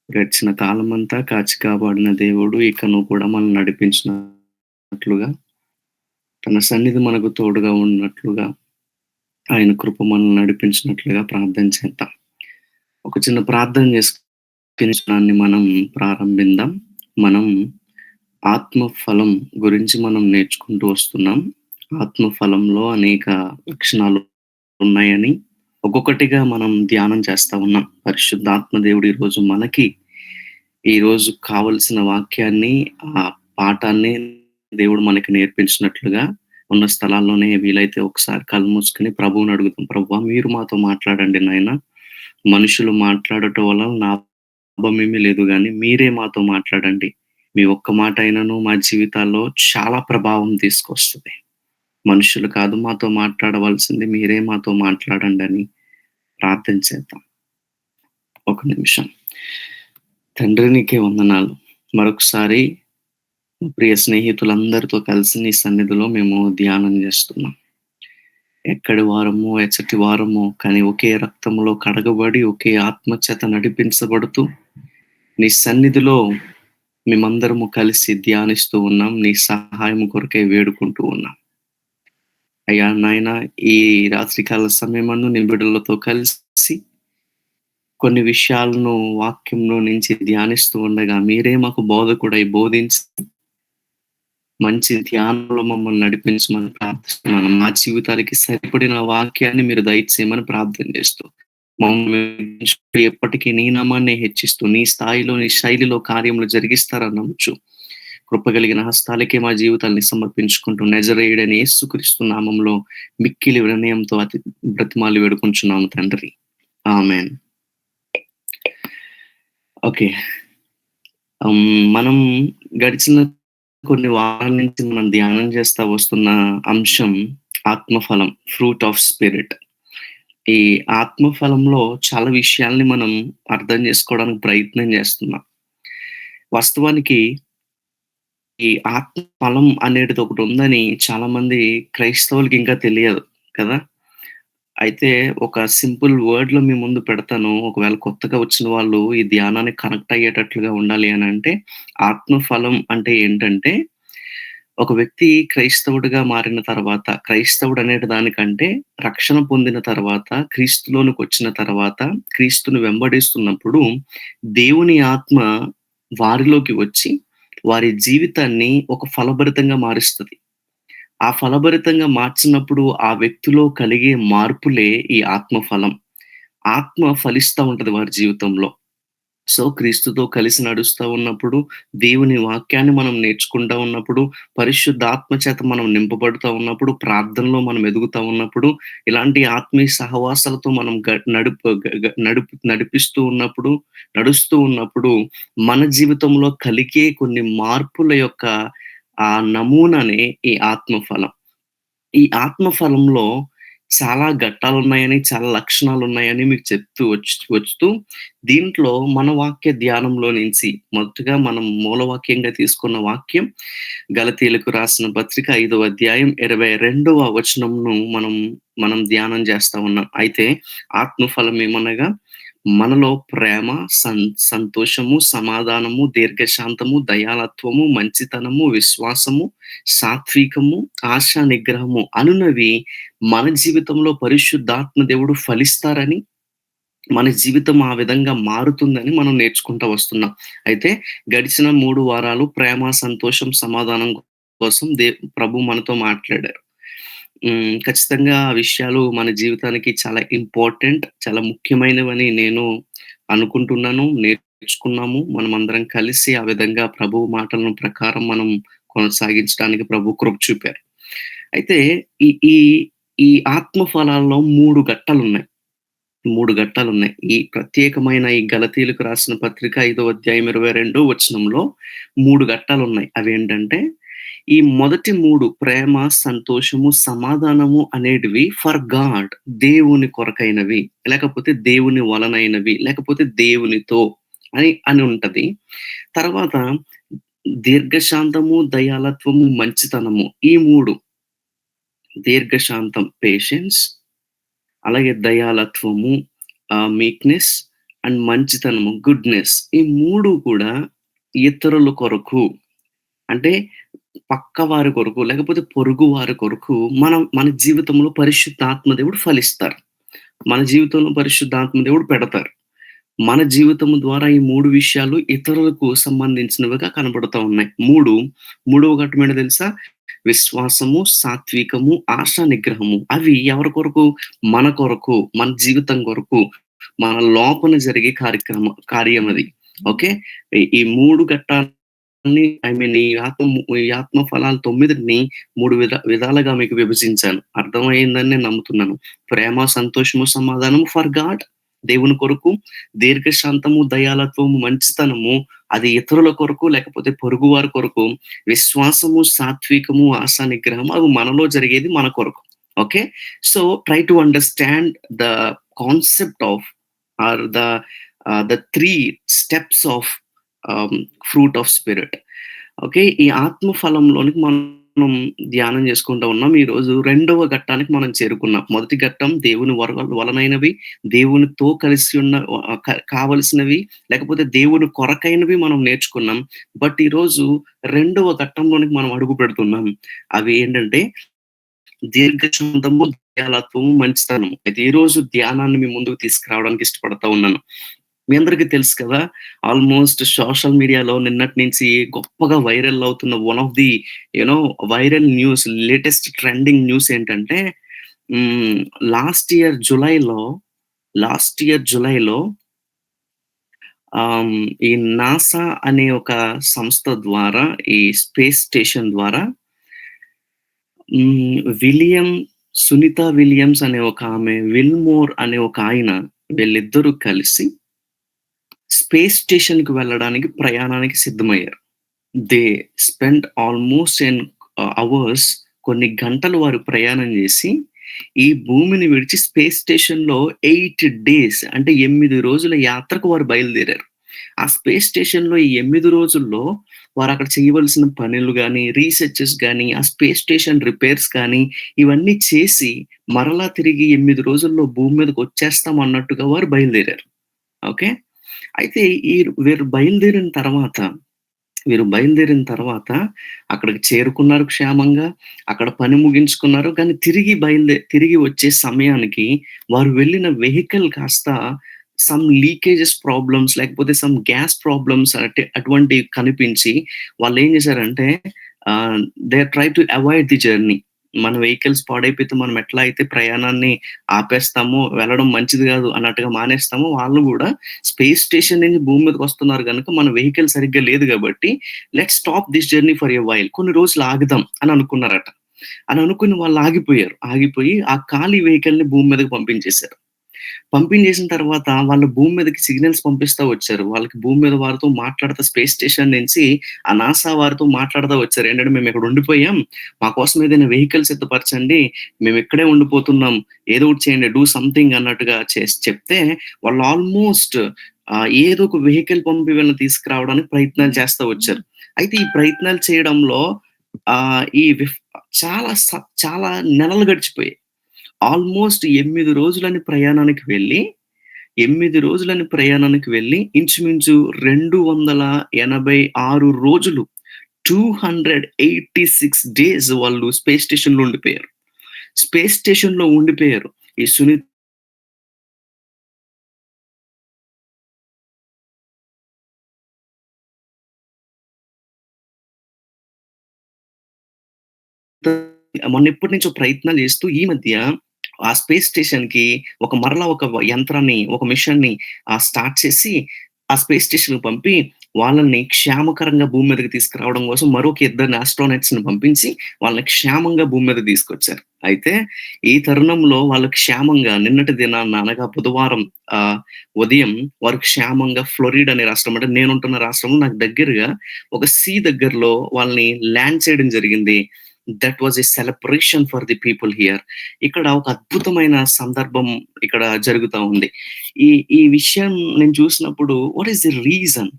గడిచిన కాలమంతా కాచి కాపాడిన దేవుడు ఇకను కూడా మనల్ని నడిపించినట్లుగా, తన సన్నిధి మనకు తోడుగా ఉన్నట్లుగా, ఆయన కృప మనల్ని నడిపించినట్లుగా ప్రార్థన చేద్దాం. ఒక చిన్న ప్రార్థన చేసుకొని దాన్ని మనం ప్రారంభిందాం. మనం ఆత్మ ఫలం గురించి మనం నేర్చుకుంటూ వస్తున్నాం. ఆత్మ ఫలంలో అనేక లక్షణాలు ఉన్నాయని ఒక్కొక్కటిగా మనం ధ్యానం చేస్తా ఉన్నాం. పరిశుద్ధాత్మ దేవుడు ఈరోజు కావలసిన వాక్యాన్ని, పాఠాన్ని దేవుడు మనకి నేర్పించినట్లుగా ఉన్న స్థలాల్లోనే వీలైతే ఒకసారి కళ్ళు మూసుకొని ప్రభువుని అడుగుదాం. ప్రభువా! మీరు మాతో మాట్లాడండి నాయనా. మనుషులు మాట్లాడటం వలన లాభమేమీ లేదు గానీ, మీరే మాతో మాట్లాడండి. మీ ఒక్క మాట అయినను మా జీవితాల్లో చాలా ప్రభావం తీసుకొస్తది. మనుషులు కాదు మాతో మాట్లాడవలసింది, మీరే మాతో మాట్లాడండని ప్రార్థన చేద్దాం. ఒక నిమిషం. తండ్రి నీకే వందనాలు. మరొకసారి ప్రియ స్నేహితులందరితో కలిసి నీ సన్నిధిలో మేము ధ్యానం జేస్తున్నాం. ఎక్కడి వారమో, ఎచ్చటి వారమో కానీ ఒకే రక్తంలో కడగబడి, ఒకే ఆత్మ చేత నడిపించబడుతూ, నీ సన్నిధిలో మేమందరము కలిసి ధ్యానిస్తూ ఉన్నాం. నీ సహాయం కొరకై వేడుకుంటూ ఉన్నాం. అయ్యా నాయనా, ఈ రాత్రికాల సమయమందు నీ బిడ్డలతో కలిసి కొన్ని విషయాలను వాక్యంలో నుంచి ధ్యానిస్తూ ఉండగా, మీరే మాకు బోధకుడై బోధించి మంచి ధ్యానంలో మమ్మల్ని నడిపించమని ప్రార్థిస్తున్నాను. మా జీవితాలకి సరిపడిన వాక్యాన్ని మీరు దయచేయమని ప్రార్థన చేస్తూ, మమ్మల్ని ఎప్పటికీ నీ నామాన్నే హెచ్చిస్తూ, నీ స్థాయిలో, నీ శైలిలో కార్యములు జరిగిస్తారని నమ్ముచు, కృప కలిగిన హస్తాలకే మా జీవితాల్ని సమర్పించుకుంటూ నజరేయుడైన యేసుక్రీస్తు నామంలో మిక్కిలి వినయంతో బ్రతిమాలి వేడుకుంటున్నాము తండ్రి. ఆమేన్. ఓకే. మనం గడిచిన కొన్ని వారాల నుంచి మనం ధ్యానం చేస్తా వస్తున్న అంశం ఆత్మఫలం, ఫ్రూట్ ఆఫ్ స్పిరిట్. ఈ ఆత్మఫలంలో చాలా విషయాల్ని మనం అర్థం చేసుకోవడానికి ప్రయత్నం చేస్తున్నాం. వాస్తవానికి ఈ ఆత్మఫలం అనేటిది ఒకటుందని చాలామంది క్రైస్తవులకి ఇంకా తెలియదు కదా! అయితే ఒక సింపుల్ వర్డ్‌లో మీ ముందు పెడతాను. ఒకవేళ కొత్తగా వచ్చిన వాళ్ళు ఈ ధ్యానానికి కనెక్ట్ అయ్యేటట్లుగా ఉండాలి అనంటే, ఆత్మఫలం అంటే ఏంటంటే, ఒక వ్యక్తి క్రైస్తవుడిగా మారిన తర్వాత, క్రైస్తవుడనే దానికంటే రక్షణ పొందిన తర్వాత, క్రీస్తులోనికొచ్చిన తర్వాత, క్రీస్తుని వెంబడిస్తున్నప్పుడు, దేవుని ఆత్మ వారిలోకి వచ్చి, వారి జీవితాన్ని ఒక ఫలభరితంగా మారుస్తది. ఆ ఫలభరితంగా మార్చినప్పుడు ఆ వ్యక్తిలో కలిగే మార్పులే ఈ ఆత్మ ఫలం. ఆత్మ ఫలిస్తా ఉంటది వారి జీవితంలో. సో, క్రీస్తుతో కలిసి నడుస్తా ఉన్నప్పుడు, దేవుని వాక్యాన్ని మనం నేర్చుకుంటా ఉన్నప్పుడు, పరిశుద్ధాత్మ చేత మనం నింపబడుతా ఉన్నప్పుడు, ప్రార్థనలో మనం ఎదుగుతా ఉన్నప్పుడు, ఇలాంటి ఆత్మీయ సహవాసాలతో మనం గ నడుపు గ గ నడుపు నడిపిస్తూ ఉన్నప్పుడు, నడుస్తూ ఉన్నప్పుడు, మన జీవితంలో కలిగే కొన్ని మార్పుల యొక్క నమూనానే ఈ ఆత్మ ఫలం. ఈ ఆత్మ ఫలంలో చాలా ఘట్టాలున్నాయని, చాలా లక్షణాలున్నాయని మీకు చెప్తూ వస్తూ దీంట్లో మన వాక్య ధ్యానంలో నుంచి మొదటగా మనం మూలవాక్యంగా తీసుకున్న వాక్యం గలతీయులకు రాసిన పత్రిక 5వ అధ్యాయం 22వ వచనంను మనం మనం ధ్యానం చేస్తా ఉన్నాం. అయితే ఆత్మ ఫలం ఏమనగా మనలో ప్రేమ, సంతోషము, సమాధానము, దీర్ఘశాంతము, దయాళత్వము, మంచితనము, విశ్వాసము, సాత్వికము, ఆశా నిగ్రహము అనునవి మన జీవితంలో పరిశుద్ధాత్మ దేవుడు ఫలిస్తారని, మన జీవితం ఆ విధంగా మారుతుందని మనం నేర్చుకుంటా వస్తున్నాం. అయితే గడిచిన 3 వారాలు ప్రేమ, సంతోషం, సమాధానం కోసం ప్రభు మనతో మాట్లాడారు. ఖచ్చితంగా ఆ విషయాలు మన జీవితానికి చాలా ఇంపార్టెంట్, చాలా ముఖ్యమైనవని నేను అనుకుంటున్నాను. నేర్చుకున్నాము. మనమందరం కలిసి ఆ విధంగా ప్రభువు మాటలను ప్రకారం మనం కొనసాగించడానికి ప్రభు కృప చూపారు. అయితే ఈ ఈ ఈ ఆత్మ ఫలాల్లో 3 ఘట్టాలున్నాయి. 3 ఘట్టాలున్నాయి. ఈ ప్రత్యేకమైన ఈ గలతీయులకు రాసిన పత్రిక 5వ అధ్యాయం 22 వచనంలో 3 ఘట్టాలున్నాయి. అవేంటంటే, ఈ మొదటి 3 ప్రేమ, సంతోషము, సమాధానము అనేటివి ఫర్ గాడ్, దేవుని కొరకైనవి, లేకపోతే దేవుని వలనైనవి, లేకపోతే దేవునితో అని ఉంటది. తర్వాత దీర్ఘశాంతము, దయాళత్వము, మంచితనము ఈ 3 దీర్ఘశాంతం పేషెన్స్, అలాగే దయాళత్వము మీక్‌నెస్, అండ్ మంచితనము, గుడ్‌నెస్ ఈ 3 కూడా ఇతరుల కొరకు అంటే పక్కవారి కొరకు, లేకపోతే పొరుగు వారి కొరకు మన జీవితంలో పరిశుద్ధాత్మ దేవుడు ఫలిస్తారు. మన జీవితంలో పరిశుద్ధాత్మ దేవుడు పెడతారు. మన జీవితము ద్వారా ఈ 3 విషయాలు ఇతరులకు సంబంధించినవిగా కనబడుతా ఉన్నాయి. మూడవ ఘట్టం ఏంటో తెలుసా? విశ్వాసము, సాత్వికము, ఆశా నిగ్రహము. అవి ఎవరి కొరకు? మన కొరకు, మన జీవితం కొరకు, మన లోపల జరిగే కార్యం అది. ఓకే. ఈ 3 ఘట్టాన్ని ఈ ఆత్మ ఫలాలు 9ని 3 విధాలుగా మీకు విభజించాను. అర్థమయిందని నేను నమ్ముతున్నాను. ప్రేమ, సంతోషము, సమాధానము ఫర్ గాడ్ దేవుని కొరకు, దీర్ఘశాంతము, దయాళత్వము, మంచితనము అది ఇతరుల కొరకు లేకపోతే పొరుగువారి కొరకు, విశ్వాసము, సాత్వికము, ఆశా నిగ్రహం అవి మనలో జరిగేది మన కొరకు. Okay. So, try to understand the concept of or the 3 steps of ah, fruit of spirit. Okay. ఈ ఆత్మ ఫలంలోనికి మనం ధ్యానం చేసుకుంటూ ఉన్నాం. ఈరోజు రెండవ ఘట్టానికి మనం చేరుకున్నాం. మొదటి ఘట్టం దేవుని వలనైనవి, దేవునితో కలిసి ఉన్న కావలసినవి, లేకపోతే దేవుని కొరకైనవి మనం నేర్చుకున్నాం. బట్ ఈరోజు రెండవ ఘట్టంలోనికి మనం అడుగు పెడుతున్నాం. అవి ఏంటంటే దీర్ఘశాంతము, దయాళత్వము, మంచితనము. అయితే ఈరోజు ధ్యానాన్ని మీ ముందుకు తీసుకురావడానికి ఇష్టపడతా ఉన్నాను. మీ అందరికి తెలుసు కదా! ఆల్‌మోస్ట్ సోషల్ మీడియాలో నిన్నటి నుంచి గొప్పగా వైరల్ అవుతున్న one of the you know viral news latest trending news ఏంటంటే హ్మ్. లాస్ట్ ఇయర్ జులైలో లాస్ట్ ఇయర్ జులైలో ఈ నాసా అనే ఒక సంస్థ ద్వారా ఈ స్పేస్ స్టేషన్ ద్వారా విలియం సునీత విలియమ్స్ అనే ఒక ఆమె, విల్‌మోర్ అనే ఒక ఆయన వీళ్ళిద్దరూ కలిసి స్పేస్ స్టేషన్‌కి వెళ్ళడానికి ప్రయాణానికి సిద్ధమయ్యారు. దే స్పెంట్ ఆల్‌మోస్ట్ అవర్స్ కొన్ని గంటలు వారు ప్రయాణం జేసి, ఈ భూమిని విడిచి స్పేస్ స్టేషన్‌లో 8 డేస్ అంటే 8 రోజుల యాత్రకు వారు బయలుదేరారు. ఆ స్పేస్ స్టేషన్‌లో ఈ 8 రోజుల్లో వారక్కడ చేయవలసిన పనులు గాని, రీసెర్చెస్ గాని, ఆ స్పేస్ స్టేషన్ రిపేర్స్ కానీ, ఇవన్నీ చేసి మరలా తిరిగి 8 రోజుల్లో భూమి మీదకొచ్చేస్తాం అన్నట్టుగా వారు బయలుదేరారు. ఓకే. అయితే వీరు బయలుదేరిన తర్వాత అక్కడికి చేరుకున్నారు క్షేమంగా. అక్కడ పని ముగించుకున్నారు. కానీ తిరిగి వచ్చే సమయానికి వారు వెళ్ళిన వెహికల్ కాస్త సమ్ లీకేజెస్ ప్రాబ్లమ్స్ లేకపోతే సమ్ గ్యాస్ ప్రాబ్లమ్స్ అటువంటివి కనిపించి వాళ్ళేం చేశారంటే ఆహ్, they try to avoid the journey. మన వెహికల్స్ పాడైపోతే మనం ఎట్లా అయితే ప్రయాణాన్ని ఆపేస్తామో, వెళ్ళడం మంచిది గాదు అన్నట్టుగా మానేస్తామో, వాళ్ళు గూడా స్పేస్ స్టేషన్ నుంచి భూమి మీదకొస్తున్నారు గనుక మన వెహికల్ సరిగ్గా లేదు గాబట్టి, let's stop this journey for a while. కొన్ని రోజులు ఆగుదాం అని అనుకున్నారట. అని అనుకుని వాళ్ళు ఆగిపోయారు. ఆగిపోయి ఆ ఖాళీ వెహికల్‌ని భూమి మీదకి పంపించేసారు. పంపించేసిన తర్వాత వాళ్ళు భూమి మీదకి సిగ్నల్స్ పంపిస్తా వచ్చారు. వాళ్ళకి భూమి మీద వారితో మాట్లాడుతా స్పేస్ స్టేషన్ నుంచి ఆ నాసా వారితో మాట్లాడుతా వచ్చారు. ఏంటంటే, "మేమిక్కడ ఉండిపోయాం. మా కోసం ఏదైనా వెహికల్ సిద్ధపరచండి. మేమిక్కడే ఉండిపోతున్నాం. ఏదో ఒకటి చేయండి. డూ సంథింగ్" అన్నట్టుగా చెప్తే వాళ్ళు ఆల్‌మోస్ట్ ఏదో ఒక వెహికల్ పంపి వీళ్ళని తీసుకురావడానికి ప్రయత్నాలు చేస్తా వచ్చారు. అయితే ఈ ప్రయత్నాలు చేయడంలో ఆహ్, ఈ విఫ్ చాలా చాలా నెలలు గడిచిపోయాయి. ఆల్‌మోస్ట్ 8 రోజులని ప్రయాణానికి వెళ్ళి ఇంచుమించు 286 రోజులు 286 డేస్ వాళ్ళు స్పేస్ స్టేషన్‌లో ఉండిపోయారు. స్పేస్ స్టేషన్‌లో ఉండిపోయారు. ఈ సునీత మొన్నెప్పటి నుంచో ప్రయత్నాలు చేస్తూ ఈ మధ్య ఆ స్పేస్ స్టేషన్‌కి మరలా ఒక యంత్రాన్ని, ఒక మిషన్‌ని స్టార్ట్ చేసి, ఆ స్పేస్ స్టేషన్‌కి పంపి, వాళ్ళని క్షేమకరంగా భూమి మీదకి తీసుకురావడం కోసం మరొక ఇద్దరిని ఆస్ట్రోనట్స్‌ని పంపించి, వాళ్ళని క్షేమంగా భూమి మీదకి తీసుకొచ్చారు. అయితే ఈ తరుణంలో వాళ్ళు క్షేమంగా నిన్నటి దినాన అనగా బుధవారం ఆహ్, ఉదయం వారు క్షేమంగా ఫ్లోరిడా అనే రాష్ట్రం అంటే నేనుంటున్న రాష్ట్రంలో నాకు దగ్గరగా ఒక దగ్గరలో వాళ్ళని ల్యాండ్ చేయడం జరిగింది. That was a celebration for the people here. ఇక్కడ ఒక అద్భుతమైన సందర్భం ఇక్కడ జరుగుతా ఉంది. ఈ ఈ విషయం నేను చూసినప్పుడు వాట్ ఈస్ ది రీజన్?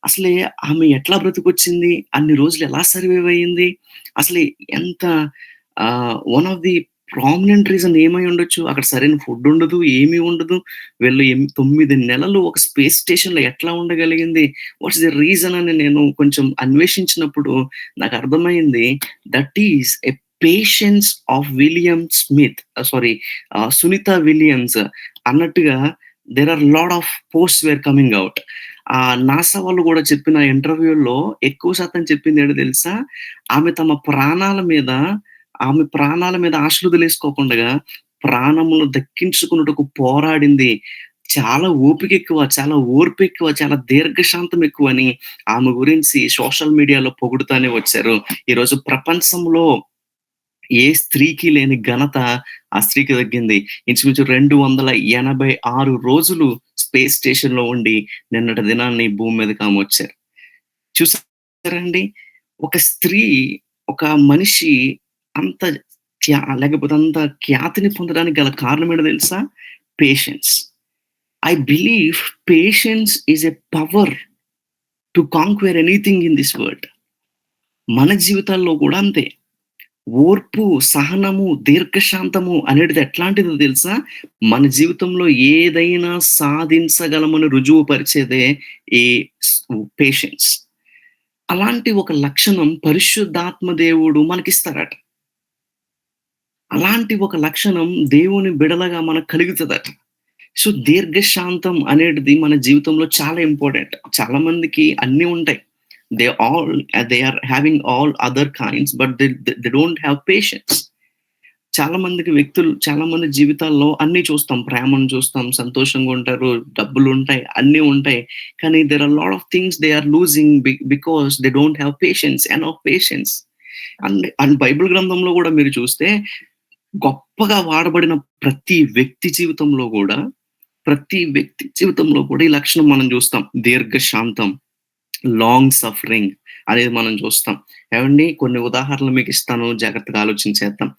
అసలే ఆమె ఎట్లా బ్రతికొచ్చింది? అన్ని రోజులు ఎలా సర్వైవ్ అయింది? అసలు ఎంత one of the prominent reason ఏమై ఉండొచ్చు? అక్కడ సరైన ఫుడ్ ఉండదు, ఏమీ ఉండదు. వీళ్ళు 9 నెలలు ఒక స్పేస్ స్టేషన్‌లో ఎట్లా ఉండగలిగింది? వాట్స్ ది రీజన్ అని నేను కొంచెం అన్వేషించినప్పుడు నాకర్థమైంది. That is a patience of William Smith sorry Sunita Williams అన్నట్టుగా there are lot of posts were coming out. NASA వాళ్ళు గూడా చెప్పిన ఇంటర్వ్యూల్లో ఎక్కువ శాతం చెప్పిందేంటో తెలుసా? ఆమె తమ ప్రాణాల మీద ఆమె ప్రాణాల మీద ఆశలొదిలేసుకోకుండగా, ప్రాణములు దక్కించుకొనుటకు పోరాడింది. చాలా ఓపికెక్కువ, చాలా ఓర్పెక్కువ, చాలా దీర్ఘశాంతం ఎక్కువని ఆమె గురించి సోషల్ మీడియాలో పొగుడుతానే వచ్చారు. ఈరోజు ప్రపంచంలో ఏ స్త్రీకి లేని ఘనత ఆ స్త్రీకి దక్కింది. ఇంచుమించు 286 రోజులు స్పేస్ స్టేషన్‌లో ఉండి, నిన్నటి దినాన్ని భూమి మీదకి ఆమొచ్చారు. చూసారండి? ఒక స్త్రీ, ఒక మనిషి అంత లేకపోతే అంత ఖ్యాతిని పొందడానికి గల కారణం ఏంటో తెలుసా? Patience. I believe patience is a power to conquer anything in this world. మన జీవితాల్లో కూడా అంతే. ఓర్పు, సహనము, దీర్ఘశాంతము అనేటిది ఎట్లాంటిదో తెలుసా? మన జీవితంలో ఏదైనా సాధించగలమని రుజువు పరిచేదే ఈ స్ పేషెన్స్. అలాంటి ఒక లక్షణం పరిశుద్ధాత్మ దేవుడు మనకిస్తారట. అలాంటి ఒక లక్షణం దేవుని బిడలగా మనకు కలుగుతదట. సో, దీర్ఘశాంతం అనేటిది మన జీవితంలో చాలా ఇంపార్టెంట్. చాలా మందికి అన్నీ ఉంటాయి. All they are having all other kinds but they don't have patience. చాలా మంది జీవితాల్లో అన్నీ చూస్తాం. ప్రేమను చూస్తాం, సంతోషంగా ఉంటారు, డబ్బులుంటాయి, అన్నీ ఉంటాయి. కానీ there are lot of things they are losing because they don't have patience, enough patience. And Bible గ్రంథంలో గూడా మీరు చూస్తే గొప్పగా వాడబడిన ప్రతి వ్యక్తి జీవితంలో కూడా ఈ లక్షణం మనం చూస్తాం. దీర్ఘశాంతం, లాంగ్ సఫరింగ్ అనేది మనం చూస్తాం. ఏవండీ కొన్ని ఉదాహరణలు మీకిస్తాను జాగ్రత్తగా ఆలోచించేద్దాం.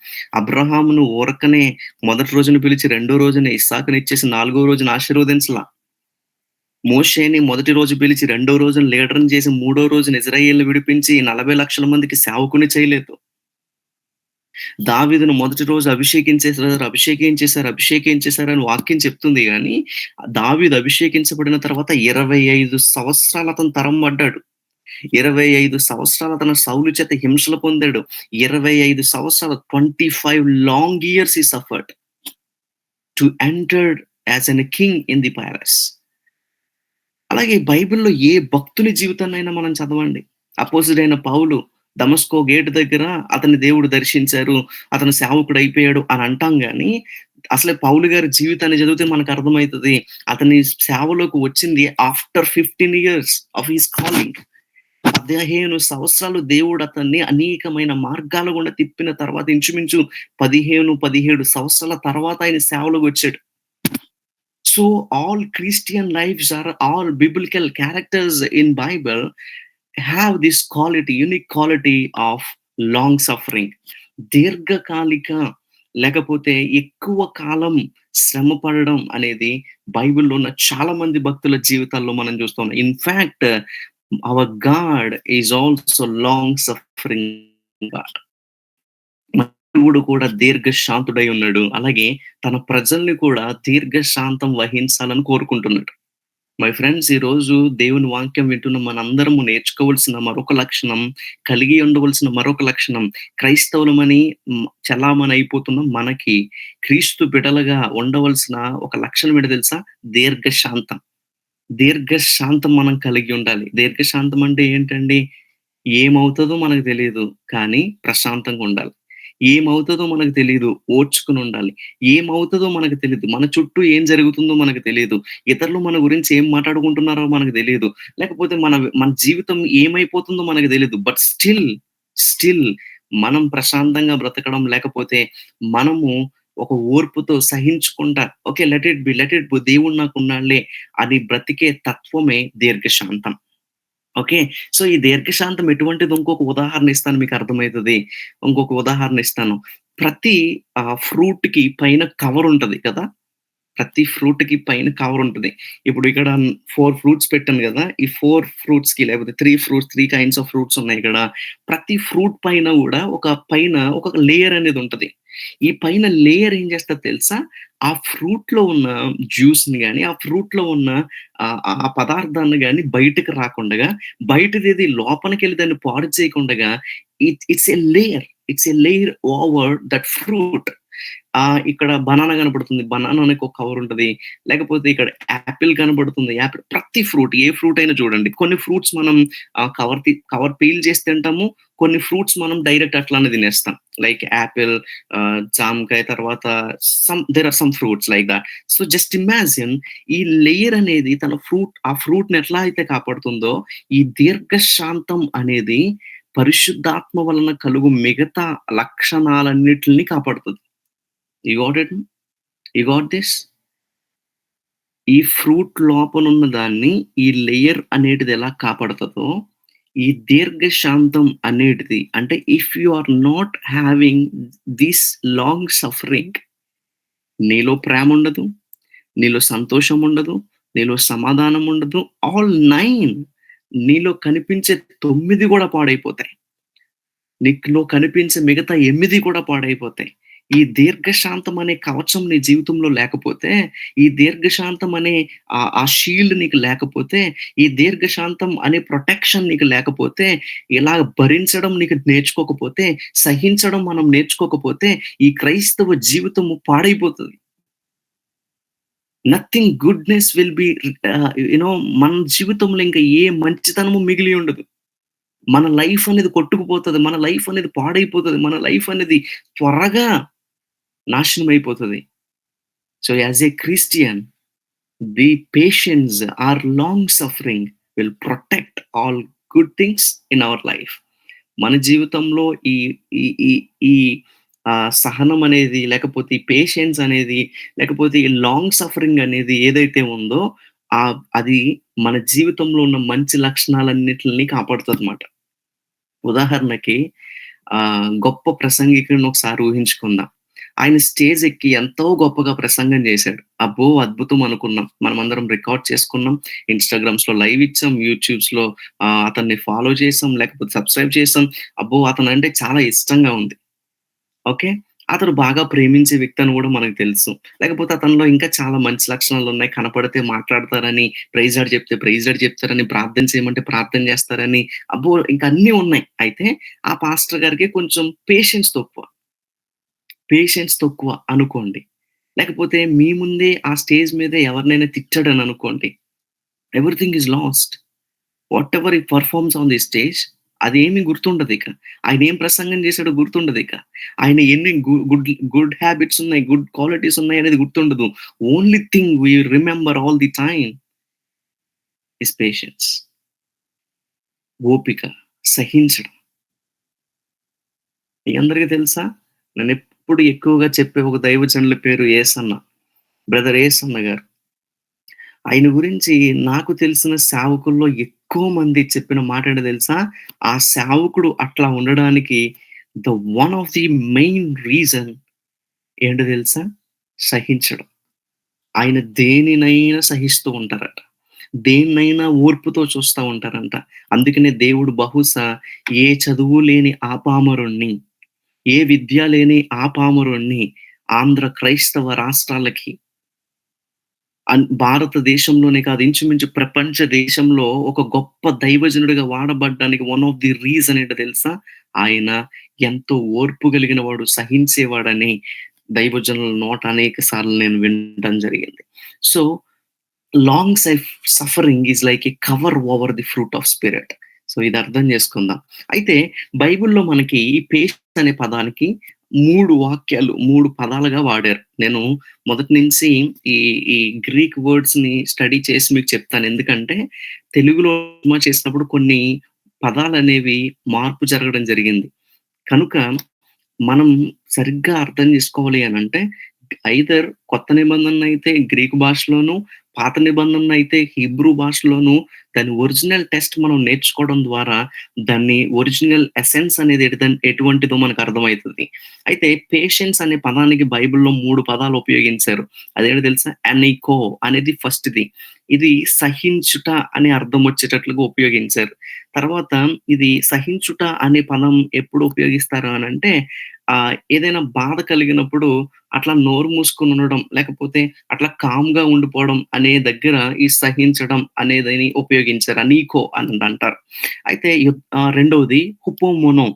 అబ్రహామును ఊరకనే మొదటి రోజున పిలిచి, రెండో రోజున ఇస్సాకునిచ్చేసి, నాలుగో రోజున ఆశీర్వదించలా. మోషేని మొదటి రోజు పిలిచి, రెండో రోజున లీడర్‌ని చేసి, మూడో రోజున ఇశ్రాయేలుని విడిపించి 40,00,000 మందికి సేవకుని చేయలేదు. దావీదును మొదటి రోజు అభిషేకించేసారు అని వాక్యం చెప్తుంది గానీ, దావీదు అభిషేకించబడిన తర్వాత 25 సంవత్సరాలు అతను తరం పడ్డాడు. 25 సంవత్సరాలు అతను సౌలు చేత హింసలు పొందాడు. 25 సంవత్సరాలు 25 long years he suffered to enter as an king in the palace. అలాగే బైబిల్‌లో ఏ భక్తుని జీవితాన్నైనా మనం చదవండి. అపోస్తలుడైన పౌలు దమస్కో గేట్ దగ్గర అతన్ని దేవుడు దర్శించారు. అతను సేవకుడయిపోయాడు అని అంటాం గానీ, అసలే పౌలు గారి జీవితాన్ని చదివితే మనకర్థమైతది. అతని సేవలోకి వచ్చింది after 15 years of his calling. 15 సంవత్సరాలు దేవుడు అతన్ని అనేకమైన మార్గాల గుండా తిప్పిన తర్వాత ఇంచుమించు 17 సంవత్సరాల తర్వాత ఆయన సేవలోకొచ్చాడు. So, all Christian lives are all biblical characters in Bible have this quality, unique quality of long suffering. దీర్ఘకాలిక లేకపోతే ఎక్కువ కాలం శ్రమ పడడం అనేది బైబిల్‌లో ఉన్న చాలా మంది భక్తుల జీవితాల్లో మనం చూస్తాం. In fact hour God is also long suffering God. దేవుడు కూడా దీర్ఘశాంతుడై ఉన్నాడు. అలాగే తన ప్రజల్ని కూడా దీర్ఘశాంతం వహించాలని కోరుకుంటున్నాడు. మై ఫ్రెండ్స్ ఈరోజు దేవుని వాక్యం వింటున్న మనందరము నేర్చుకోవాల్సిన మరొక లక్షణం, కలిగి ఉండవలసిన మరొక లక్షణం, క్రైస్తవులమని చలామణి అయిపోతున్న మనకి క్రీస్తు బిడలగా ఉండవలసిన ఒక లక్షణం ఏంటో తెలుసా? దీర్ఘశాంతం. దీర్ఘశాంతం మనం కలిగి ఉండాలి. దీర్ఘశాంతం అంటే ఏంటండి? ఏమవుతదో మనకు తెలీదు. కానీ ప్రశాంతంగా ఉండాలి. ఏమవుతదో మనకు తెలీదు. ఓర్చుకొనుండాలి. ఏమవుతదో మనకు తెలీదు. మన చుట్టూ ఏం జరుగుతుందో మనకు తెలీదు. ఇతరులు మన గురించి ఏం మాట్లాడుకుంటున్నారో మనకు తెలీదు. లేకపోతే మన జీవితం ఏమైపోతుందో మనకు తెలీదు. బట్ స్టిల్ మనం ప్రశాంతంగా బ్రతకడం లేకపోతే మనము ఒక ఓర్పుతో సహించుకుంటా ఓకే లెట్ ఇట్ బి దేవుడు నాకున్నాడులే అని బ్రతికే తత్వమే దీర్ఘశాంతం. ఓకే. సో, ఈ దీర్ఘశాంతం ఎటువంటిదో ఇంకొక ఉదాహరణ ఇస్తాను మీకర్థమైతది. ఇంకొక ఉదాహరణ ఇస్తాను. ప్రతి ఫ్రూట్‌కి పైన కవర్ ఉంటది కదా! ప్రతి ఫ్రూట్‌కి పైన కవర్ ఉంటది. ఇప్పుడు ఇక్కడ 4 ఫ్రూట్స్ పెట్టాను గదా! ఈ 4 ఫ్రూట్స్‌కి లేకపోతే 3 కైండ్స్ ఆఫ్ ఫ్రూట్స్ ఉన్నాయి ఇక్కడ. ప్రతి ఫ్రూట్ పైన గూడా ఒక లేయర్ అనేది ఉంటది. ఈ పైన లేయర్ ఏం చేస్తది తెలుసా? ఆ ఫ్రూట్‌లో ఉన్న జ్యూస్‌ని గాని, ఆ ఫ్రూట్‌లో ఉన్న ఆ పదార్థాన్ని గాని బయటకి రాకుండగా, బయటదేది లోపలికెళ్ళి దాన్ని పాడు చేయకుండగా it's a layer. It's a layer over that fruit. ఇక్కడ బనానా కనపడుతుంది. బనానాకి ఒక కవర్ ఉంటది. లేకపోతే ఇక్కడ యాపిల్ కనపడుతుంది. యాపిల్ ప్రతి ఫ్రూట్ ఏ ఫ్రూట్ అయినా చూడండి. కొన్ని ఫ్రూట్స్ మనం కవర్ పీల్ చేసి తింటాము. కొన్ని ఫ్రూట్స్ మనం డైరెక్ట్ అట్లానే తినేస్తాం. లైక్ యాపిల్, జామకాయ తర్వాత there are some fruits like that. So just imagine ఈ లేయర్ అనేది ఆ ఫ్రూట్‌ని ఎట్లా అయితే కాపాడుతుందో, ఈ దీర్ఘశాంతం అనేది పరిశుద్ధాత్మ వలన కలుగు మిగతా లక్షణాలన్నిటిని కాపాడుతది. You got it? You got this? ఈ ఫ్రూట్ లోపలున్న దాన్ని ఈ లేయర్ అనేటిది ఎలా కాపాడతదో, ఈ దీర్ఘశాంతం అనేటిది అంటే if you are not having this long suffering, నీలో ప్రేముండదు, నీలో సంతోషముండదు, నీలో సమాధానముండదు. ఆల్ 9 నీలో కనిపించే 9 గూడా పాడైపోతాయి. నీలో కనిపించే మిగతా 8 కూడా పాడైపోతాయి. ఈ దీర్ఘశాంతం అనే కవచం నీ జీవితంలో లేకపోతే, ఈ దీర్ఘశాంతం అనే ఆ షీల్డ్ నీకు లేకపోతే, ఈ దీర్ఘశాంతం అనే ప్రొటెక్షన్ నీకు లేకపోతే, ఇలా భరించడం నీకు నేర్చుకోకపోతే, సహించడం మనం నేర్చుకోకపోతే, ఈ క్రైస్తవ జీవితము పాడైపోతది. నథింగ్ గుడ్‌నెస్ విల్ బి మన జీవితంలో ఇంకా ఏ మంచితనము మిగిలి ఉండదు. మన లైఫ్ అనేది కొట్టుకుపోతది. మన లైఫ్ అనేది పాడైపోతది. మన లైఫ్ అనేది త్వరగా నాశనం అయిపోతది. So, as a Christian the patience or long suffering will protect all good things in our life. మన జీవితంలో ఈ ఈ ఈ ఈ సహనం అనేది, లేకపోతే ఈ పేషెన్స్ అనేది, లేకపోతే ఈ లాంగ్ సఫరింగ్ అనేది ఏదైతే ఉందో, అది మన జీవితంలో ఉన్న మంచి లక్షణాలన్నిటిని కాపాడుతదన్నమాట. ఉదాహరణకి గొప్ప ప్రసంగికుడిని ఒకసారి ఊహించుకుందాం. ఆయన స్టేజ్ ఎక్కి ఎంతో గొప్పగా ప్రసంగం చేశాడు. అబ్బో! అద్భుతం అనుకున్నాం. మనమందరం రికార్డ్ చేసుకున్నాం. ఇన్‌స్టాగ్రామ్స్‌లో లైవ్ ఇచ్చాం. యూట్యూబ్స్‌లో అతన్ని ఫాలో చేసాం. లేకపోతే సబ్‌స్క్రైబ్ చేసాం. అబ్బో! అతనంటే చాలా ఇష్టంగా ఉంది. ఓకే. అతను బాగా ప్రేమించే వ్యక్తి అని గూడా మనకు తెలుసు. లేకపోతే అతనిలో ఇంకా చాలా మంచి లక్షణాలున్నాయి. కనపడితే మాట్లాడతారని, ప్రైజ్ లార్డ్ చెప్తే ప్రైజ్ లార్డ్ చెప్తారని, ప్రార్థన చేయమంటే ప్రార్థన చేస్తారని, అబ్బో! ఇంక అన్నీ ఉన్నాయి. అయితే ఆ పాస్టర్ గారికి కొంచెం పేషెన్స్ తక్కువ అనుకోండి. లేకపోతే మీ ముందే ఆ స్టేజ్ మీద ఎవరినైనా తిట్టాడని అనుకోండి. Everything is lost. Whatever he performs on the stage అదేమి గుర్తుండదిక. ఆయనేం ప్రసంగం చేసాడో గుర్తుండదిక. ఆయన ఎన్ని గుడ్ హాబిట్స్ ఉన్నాయి, గుడ్ క్వాలిటీస్ ఉన్నాయనేది గుర్తుండదు. Only thing we remember all the time is patience. ఓపిక, సహించడం. మీ అందరికి తెలుసా? నేనెప్పుడు ఎక్కువగా చెప్పే ఒక దైవజనుల పేరు యేసన్న. బ్రదర్ యేసన్న గారు. ఆయన గురించి నాకు తెలిసిన సేవకుల్లో ఎక్కువ మంది చెప్పిన మాట ఏంటో తెలుసా? ఆ సేవకుడు అట్లా ఉండడానికి one of the main reason ఏంటో తెలుసా? సహించడం. ఆయన దేనినైనా సహిస్తూ ఉంటారట. దేన్నైనా ఓర్పుతో చూస్తా ఉంటారంట. అందుకనే దేవుడు బహుశా ఏ చదువు లేని ఆపామరుణ్ణి, ఏ విద్య లేని ఆపామరుణ్ణి ఆంధ్ర క్రైస్తవ రాష్ట్రాలకి భారతదేశంలోనే కాదు, ఇంచుమించు ప్రపంచ దేశంలో ఒక గొప్ప దైవజనుడిగా వాడబడ్డానికి వన్ ఆఫ్ ది రీజన్ ఏంటో తెలుసా? ఆయన ఎంతో ఓర్పు కలిగిన వాడు, సహించేవాడని దైవజనుల నోట అనేక సార్లు నేను వినడం జరిగింది. So, long suffering is like a cover over the fruit of spirit. So, ఇది అర్థం చేసుకుందాం. అయితే బైబిల్‌లో మనకి ఈ పేషెన్స్ అనే పదానికి 3 పదాలుగా వాడారు. నేను మొదటి నుంచి ఈ ఈ గ్రీక్ వర్డ్స్‌ని స్టడీ చేసి మీకు చెప్తాను. ఎందుకంటే తెలుగులో తర్జుమా చేసినప్పుడు కొన్ని పదాలనేవి మార్పు జరగడం జరిగింది. కనుక మనం సరిగ్గా అర్థం చేసుకోవాలి అనంటే ఐదర్ కొత్త నిబంధననైతే గ్రీకు భాషలోను, పాత నిబంధననైతే హీబ్రూ భాషలోను దాని ఒరిజినల్ టెస్ట్ మనం నేర్చుకోవడం ద్వారా దాన్ని ఒరిజినల్ ఎసెన్స్ అనేది ఎటువంటిదో మనకు అర్థమైతది. అయితే పేషెన్స్ అనే పదానికి బైబిల్‌లో 3 పదాలు ఉపయోగించారు. అదేంటో తెలుసా? అనీకో అనేది ఫస్ట్‌ది. ఇది సహించుట అనే అర్థం వచ్చేటట్లుగా ఉపయోగించారు. తర్వాత ఇది సహించుట అనే పదం ఎప్పుడు ఉపయోగిస్తారు అనంటే ఏదైనా బాధ కలిగినప్పుడు అట్లా నోరు మూసుకొని ఉండడం, లేకపోతే అట్లా కామ్‌గా ఉండిపోవడం అనే దగ్గర ఈ సహించడం అనేదని ఉపయోగించారు. అనీకో అని అంటారు. అయితే రెండోది హుపోమోనో.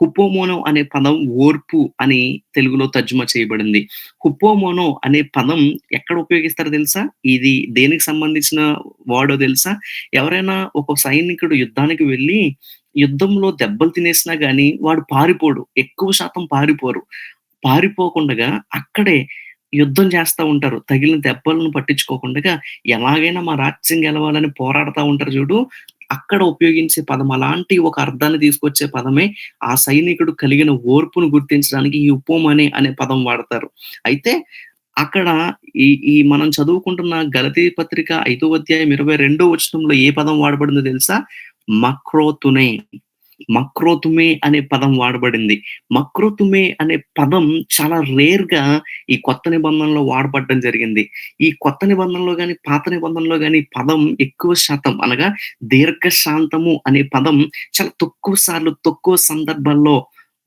హుపోమోనో అనే పదం ఓర్పు అని తెలుగులో తర్జుమా చేయబడింది. హుపోమోనో అనే పదం ఎక్కడ ఉపయోగిస్తారో తెలుసా? ఇది దేనికి సంబంధించిన వర్డో తెలుసా? ఎవరైనా ఒక సైనికుడు యుద్ధానికి వెళ్లి యుద్ధంలో దెబ్బలు తినేసినా గాని వాడు పారిపోడు. ఎక్కువ శాతం పారిపోరు. పారిపోకుండగా అక్కడే యుద్ధం చేస్తా ఉంటారు. తగిలిన దెబ్బలను పట్టించుకోకుండగా ఎలాగైనా మా రాజ్యం గెలవాలని పోరాడుతా ఉంటారు చూడు. అక్కడ ఉపయోగించే పదం అలాంటి ఒక అర్థాన్ని తీసుకొచ్చే పదమే ఆ సైనికుడు కలిగిన ఓర్పును గుర్తించడానికి ఈ ఉపమని అనే పదం వాడతారు. అయితే అక్కడ ఈ ఈ మనం చదువుకుంటున్న గలతీ పత్రిక 5వ అధ్యాయం 22వ వచనంలో ఏ పదం వాడబడిందో తెలుసా? మక్రోతునే. మక్రోతుమే అనే పదం వాడబడింది. మక్రోతుమే అనే పదం చాలా రేర్‌గా ఈ కొత్త నిబంధనలో వాడబడడం జరిగింది. ఈ కొత్త నిబంధనలో గాని, పాత నిబంధనలో గాని పదం ఎక్కువ శాతం అనగా దీర్ఘశాంతము అనే పదం చాలా తక్కువ సార్లు, తక్కువ సందర్భాల్లో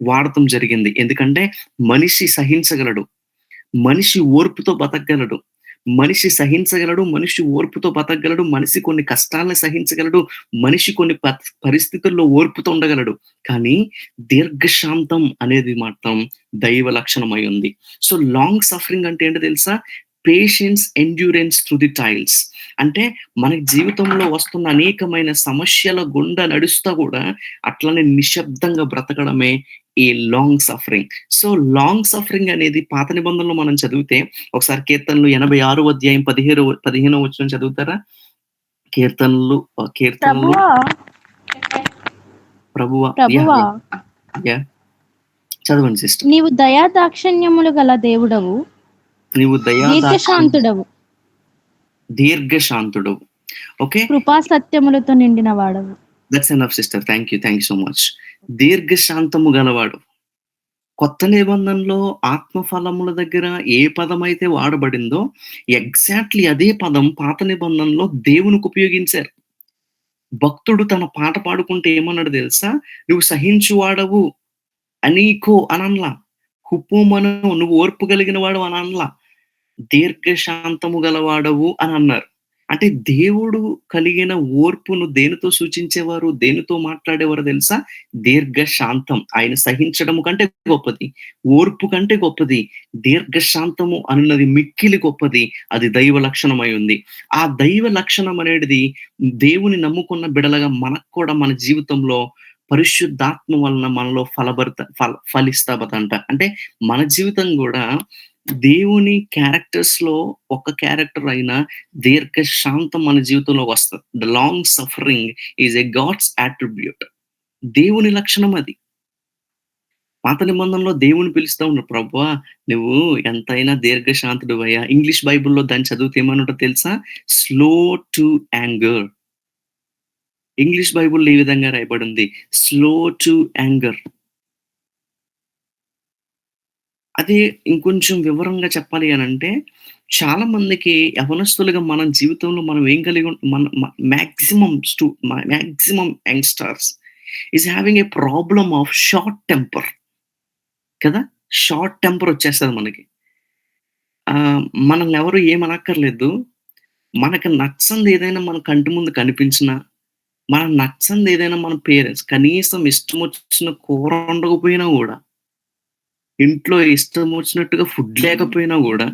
వాడటం జరిగింది. ఎందుకంటే మనిషి సహించగలడు. మనిషి ఓర్పుతో బతకగలడు. మనిషి సహించగలడు. మనిషి ఓర్పుతో బతకగలడు. మనిషి కొన్ని కష్టాలను సహించగలడు. మనిషి కొన్ని పరిస్థితుల్లో ఓర్పుతో ఉండగలడు. కానీ దీర్ఘశాంతం అనేది మాత్రం దైవ లక్షణమై ఉంది. సో, లాంగ్ సఫరింగ్ అంటే ఏంటో తెలుసా? Patience, endurance through the trials. అంటే మన జీవితంలో వస్తున్న అనేకమైన సమస్యల గుండా నడుస్తా గూడా అట్లనే నిశ్శబ్దంగా బ్రతకడమే ఈ long suffering. So, long suffering అనేది పాత నిబంధనలో మనం చదివితే ఒకసారి కీర్తనలు 86 అధ్యాయం 15వ వచనం చదువుతారా? కీర్తనలు ప్రభువా ప్రభువా యాహ్! ప్రభువా యాహ్! చదవండి సిస్టర్. నీవు దయా దాక్షిణ్యములు గల దేవుడవు, నీవు దీర్ఘశాంతుడవు. దీర్ఘశాంతుడవు, ఓకే. కృపా సత్యములతో నిండిన వాడవు. That's enough sister. Thank you. Thank you so much. దీర్ఘశాంతము గలవాడు. కొత్త నిబంధనలో ఆత్మ ఫలముల దగ్గర ఏ పదమైతే వాడబడిందో ఎగ్జాక్ట్‌లీ అదే పదం పాత నిబంధనలో దేవునికి ఉపయోగించారు. భక్తుడు తన పాట పాడుకుంటే ఏమన్నాడో తెలుసా? "నువ్వు సహించువాడవు" అనీకో అననలా. హుపోమను నువ్వు ఓర్పు కలిగిన వాడవు అననలా. దీర్ఘశాంతము గలవాడవు అనన్నారు. అంటే దేవుడు కలిగిన ఓర్పును దేనితో సూచించేవారు? దేనితో మాట్లాడేవారో తెలుసా? దీర్ఘశాంతం. ఆయన సహించడము కంటే గొప్పది. ఓర్పు కంటే గొప్పది. దీర్ఘశాంతము అనున్నది మిక్కిలి గొప్పది. అది దైవ లక్షణమై ఉంది. ఆ దైవ లక్షణం అనేటిది దేవుని నమ్ముకున్న బిడలగా మనకు కూడా మన జీవితంలో పరిశుద్ధాత్మ వలన మనలో ఫలిస్తాబతంట. అంటే మన జీవితం గూడా దేవుని క్యారెక్టర్స్‌లో ఒక క్యారెక్టర్ అయిన దీర్ఘశాంతం మన జీవితంలోకొస్తది. The long suffering is a God's attribute. దేవుని లక్షణం అది. పాత నిబంధనలో దేవుని పిలుస్తా ఉన్నాడు. ప్రభువా! నువ్వు ఎంతైనా దీర్ఘశాంతుడివయ్యా. ఇంగ్లీష్ బైబిల్‌లో దాన్ని చదివితే ఏమనుంటదో తెలుసా? Slow to anger. ఇంగ్లీష్ బైబిల్‌లో ఈ విధంగా రాయబడింది. Slow to anger. అది ఇంకొంచెం వివరంగా చెప్పాలి అనంటే, చాలా మందికి యవ్వనస్తులుగా మన జీవితంలో మనం ఏం కలిగి మన maximum youngsters is having A problem of short temper కదా! షార్ట్ టెంపర్ వచ్చేస్తది మనకి. మనల్ని ఎవరు ఏమనక్కర్లేదు. మనకు నచ్చంది ఏదైనా మన కంటి ముందు కనిపించినా, మనకు నచ్చంది ఏదైనా మన పేరెంట్స్ కనీసం ఇష్టమొచ్చిన కూర వండకపోయినా గూడా ఇంట్లో ఇష్టమొచ్చినట్టుగా ఫుడ్ లేకపోయినా గూడా,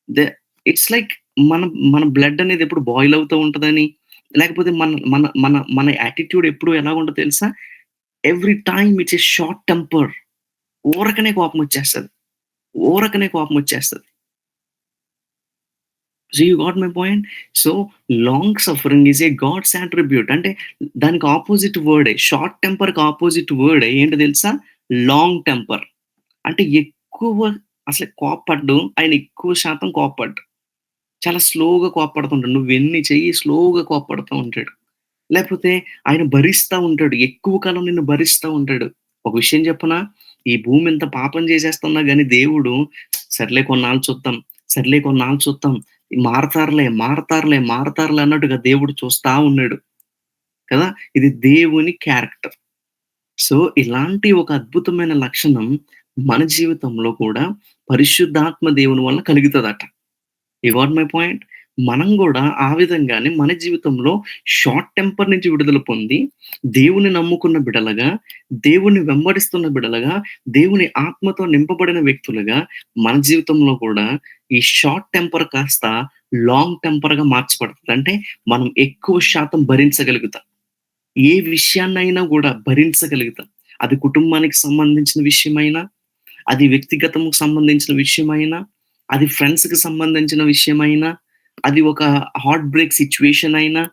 దే ఇట్స్ లైక్ మన మన బ్లడ్ అనేది ఎప్పుడు బాయిల్ అవుతూ ఉంటదని, లేకపోతే మన మన మన మన యాటిట్యూడ్ ఎప్పుడు ఎలాగుంటదో తెలుసా? Every time it's a short temper. ఊరకనే కోపమొచ్చేస్తది. ఊరకనే కోపమొచ్చేస్తది. So, you got my point? So, long suffering is a God's attribute. అంటే దానికి అపోజిట్ వర్డే. షార్ట్ టెంపర్‌కి అపోజిట్ వర్డే ఏంటో తెలుసా? Long temper. అంటే ఎక్కువ అసలు కోప్పడ్డు. ఆయన ఎక్కువ శాతం కోప్పడ్డు. చాలా స్లోగా కోప్పడుతుంటాడు. నువ్వెన్ని చెయ్యి స్లోగా కోప్పడుతూ ఉంటాడు. లేపోతే ఆయన భరిస్తా ఉంటాడు. ఎక్కువ కాలం నిన్ను భరిస్తా ఉంటాడు. ఒక విషయం చెప్పనా? ఈ భూమి ఇంత పాపం చేసేస్తున్నా గాని దేవుడు సర్లే కొన్నాళ్ళు చూద్దాం, సర్లే కొన్నాళ్ళు చూద్దాం. మారతారులే, మారతారులే, మారతారులే అన్నట్టుగా దేవుడు చూస్తా ఉన్నాడు కదా! ఇది దేవుని క్యారెక్టర్. సో, ఇలాంటి ఒక అద్భుతమైన లక్షణం మన జీవితంలో కూడా పరిశుద్ధాత్మ దేవుని వల్ల కలుగుతదట. You got my point? మనం గూడా ఆ విధంగానే మన జీవితంలో షార్ట్ టెంపర్ నుంచి విడుదల పొంది, దేవుని నమ్ముకున్న బిడలగా, దేవుడిని వెంబడిస్తున్న బిడలగా, దేవుని ఆత్మతో నింపబడిన వ్యక్తులుగా మన జీవితంలో కూడా ఈ షార్ట్ టెంపర్ కాస్త లాంగ్ టెంపర్‌గా మార్చబడతది. అంటే మనం ఎక్కువ శాతం భరించగలుగుతాం. ఏ విషయాన్నైనా గూడా భరించగలుగుతాం. అది కుటుంబానికి సంబంధించిన విషయమైనా, అది వ్యక్తిగతంకి సంబంధించిన విషయమైనా, అది ఫ్రెండ్స్‌కి సంబంధించిన విషయమైనా, అది ఒక హార్ట్ బ్రేక్ సిట్యుయేషన్ అయినా,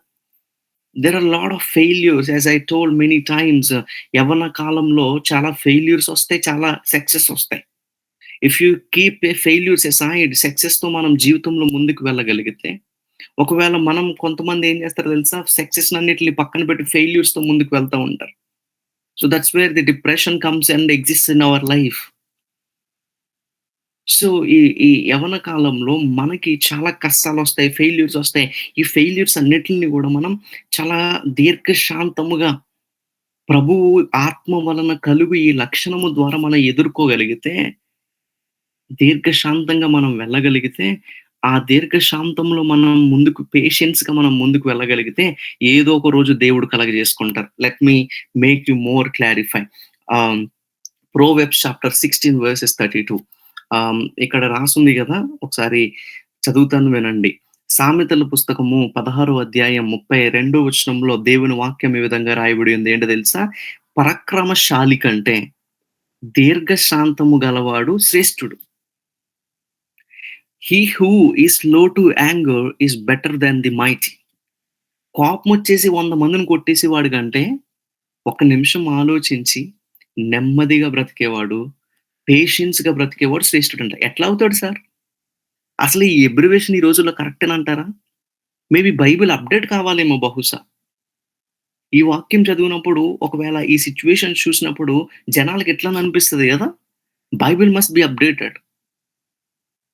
there are lot of failures as I told many times. యవ్వన కాలంలో చాలా ఫెయిల్యూర్స్ ఒస్తాయి. చాలా సక్సెస్ ఒస్తాయి. If you keep a failures aside సక్సెస్‌తో మనం జీవితంలో ముందుకు వెళ్ళగలిగితే, ఒకవేళ మనం కొంతమంది ఏం చేస్తారో తెలుసా? సక్సెస్‌నన్నిటిని పక్కన పెట్టి ఫెయిల్యూర్స్‌తో ముందుకు వెళ్తా ఉంటారు. So, that's where the depression comes and exists in our life. So, ఈ ఈ యవ్వన కాలంలో మనకి చాలా కష్టాలొస్తాయి, ఫెయిల్యూర్సొస్తాయి. ఈ ఫెయిల్యూర్స్ అన్నిటిని గూడా మనం చాలా దీర్ఘశాంతముగా ప్రభువు ఆత్మ వలన కలుగు ఈ లక్షణము ద్వారా మనం ఎదుర్కోగలిగితే, దీర్ఘశాంతంగా మనం వెళ్ళగలిగితే, ఆ దీర్ఘశాంతంలో మనం ముందుకు పేషెన్స్‌గా మనం ముందుకు వెళ్ళగలిగితే, ఏదో ఒక రోజు దేవుడు కలగజేసుకుంటారు. Let me make you more clarify. Ah, Proverbs chapter 16 versus 32. ఇక్కడ రాసుంది గదా! ఒకసారి చదువుతాను వినండి. సామెతల పుస్తకము 16 అధ్యాయం 32 వచనంలో దేవుని వాక్యం ఈ విధంగా రాయబడి ఉంది. ఏంటో తెలుసా? పరాక్రమశాలి కంటే దీర్ఘశాంతము గలవాడు శ్రేష్ఠుడు. He who is slow to anger is better than the mighty. కోపమొచ్చేసి 100 మందిని కొట్టేసేవాడి కంటే, ఒక్క నిమిషం ఆలోచించి నెమ్మదిగా బ్రతికేవాడు, పేషెన్స్‌గా బ్రతికేవాడు శ్రేష్ఠుడంట. ఎట్లా అవుతాడు సార్? అసలు ఈ అబ్రివేషన్ ఈ రోజుల్లో కరెక్టేనంటారా? మేబీ బైబిల్ అప్‌డేట్ కావాలేమో బహుశా. ఈ వాక్యం చదివినప్పుడు ఒకవేళ ఈ సిట్యుయేషన్స్ చూసినప్పుడు జనాలకి ఎట్లని అనిపిస్తది గదా! Bible must be updated.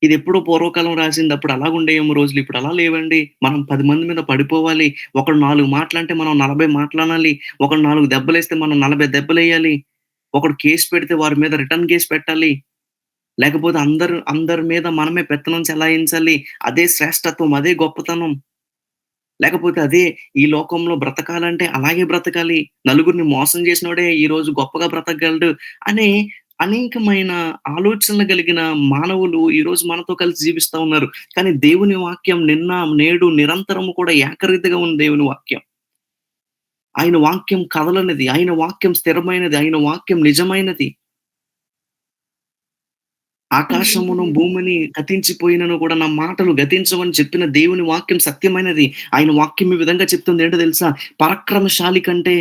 ఇదెప్పుడో పూర్వకాలం రాసింది. అప్పుడు అలాగుండేయేమో రోజులు. ఇప్పుడు అలా లేవండి. మనం 10 మంది మీద పడిపోవాలి. ఒకడు 4 మాటలంటే మనం 40 మాటలనాలి. ఒకడు 4 దెబ్బలేస్తే మనం 40 దెబ్బలేయాలి. ఒకడు కేస్ పెడితే వారి మీద రిటర్న్ కేస్ పెట్టాలి. లేకపోతే అందరి మీద మనమే పెత్తనం చెలాయించాలి. అదే శ్రేష్టత్వం. అదే గొప్పతనం. లేకపోతే అదే ఈ లోకంలో బ్రతకాలంటే అలాగే బ్రతకాలి. నలుగురిని మోసం చేసినోడే ఈరోజు గొప్పగా బ్రతకగలడు అనే అనేకమైన ఆలోచనలు కలిగిన మానవులు ఈరోజు మనతో కలిసి జీవిస్తా ఉన్నారు. కానీ దేవుని వాక్యం నిన్న, నేడు, నిరంతరము కూడా ఏకరీతిగా ఉంది దేవుని వాక్యం. ఆయన వాక్యం కదలనిది. ఆయన వాక్యం స్థిరమైనది. ఆయన వాక్యం నిజమైనది. ఆకాశమును, భూమిని గతించిపోయినను కూడా నా మాటలు గతించవని చెప్పిన దేవుని వాక్యం సత్యమైనది. ఆయన వాక్యం ఈ విధంగా చెప్తుంది ఏంటో తెలుసా? పరాక్రమశాలి కంటే,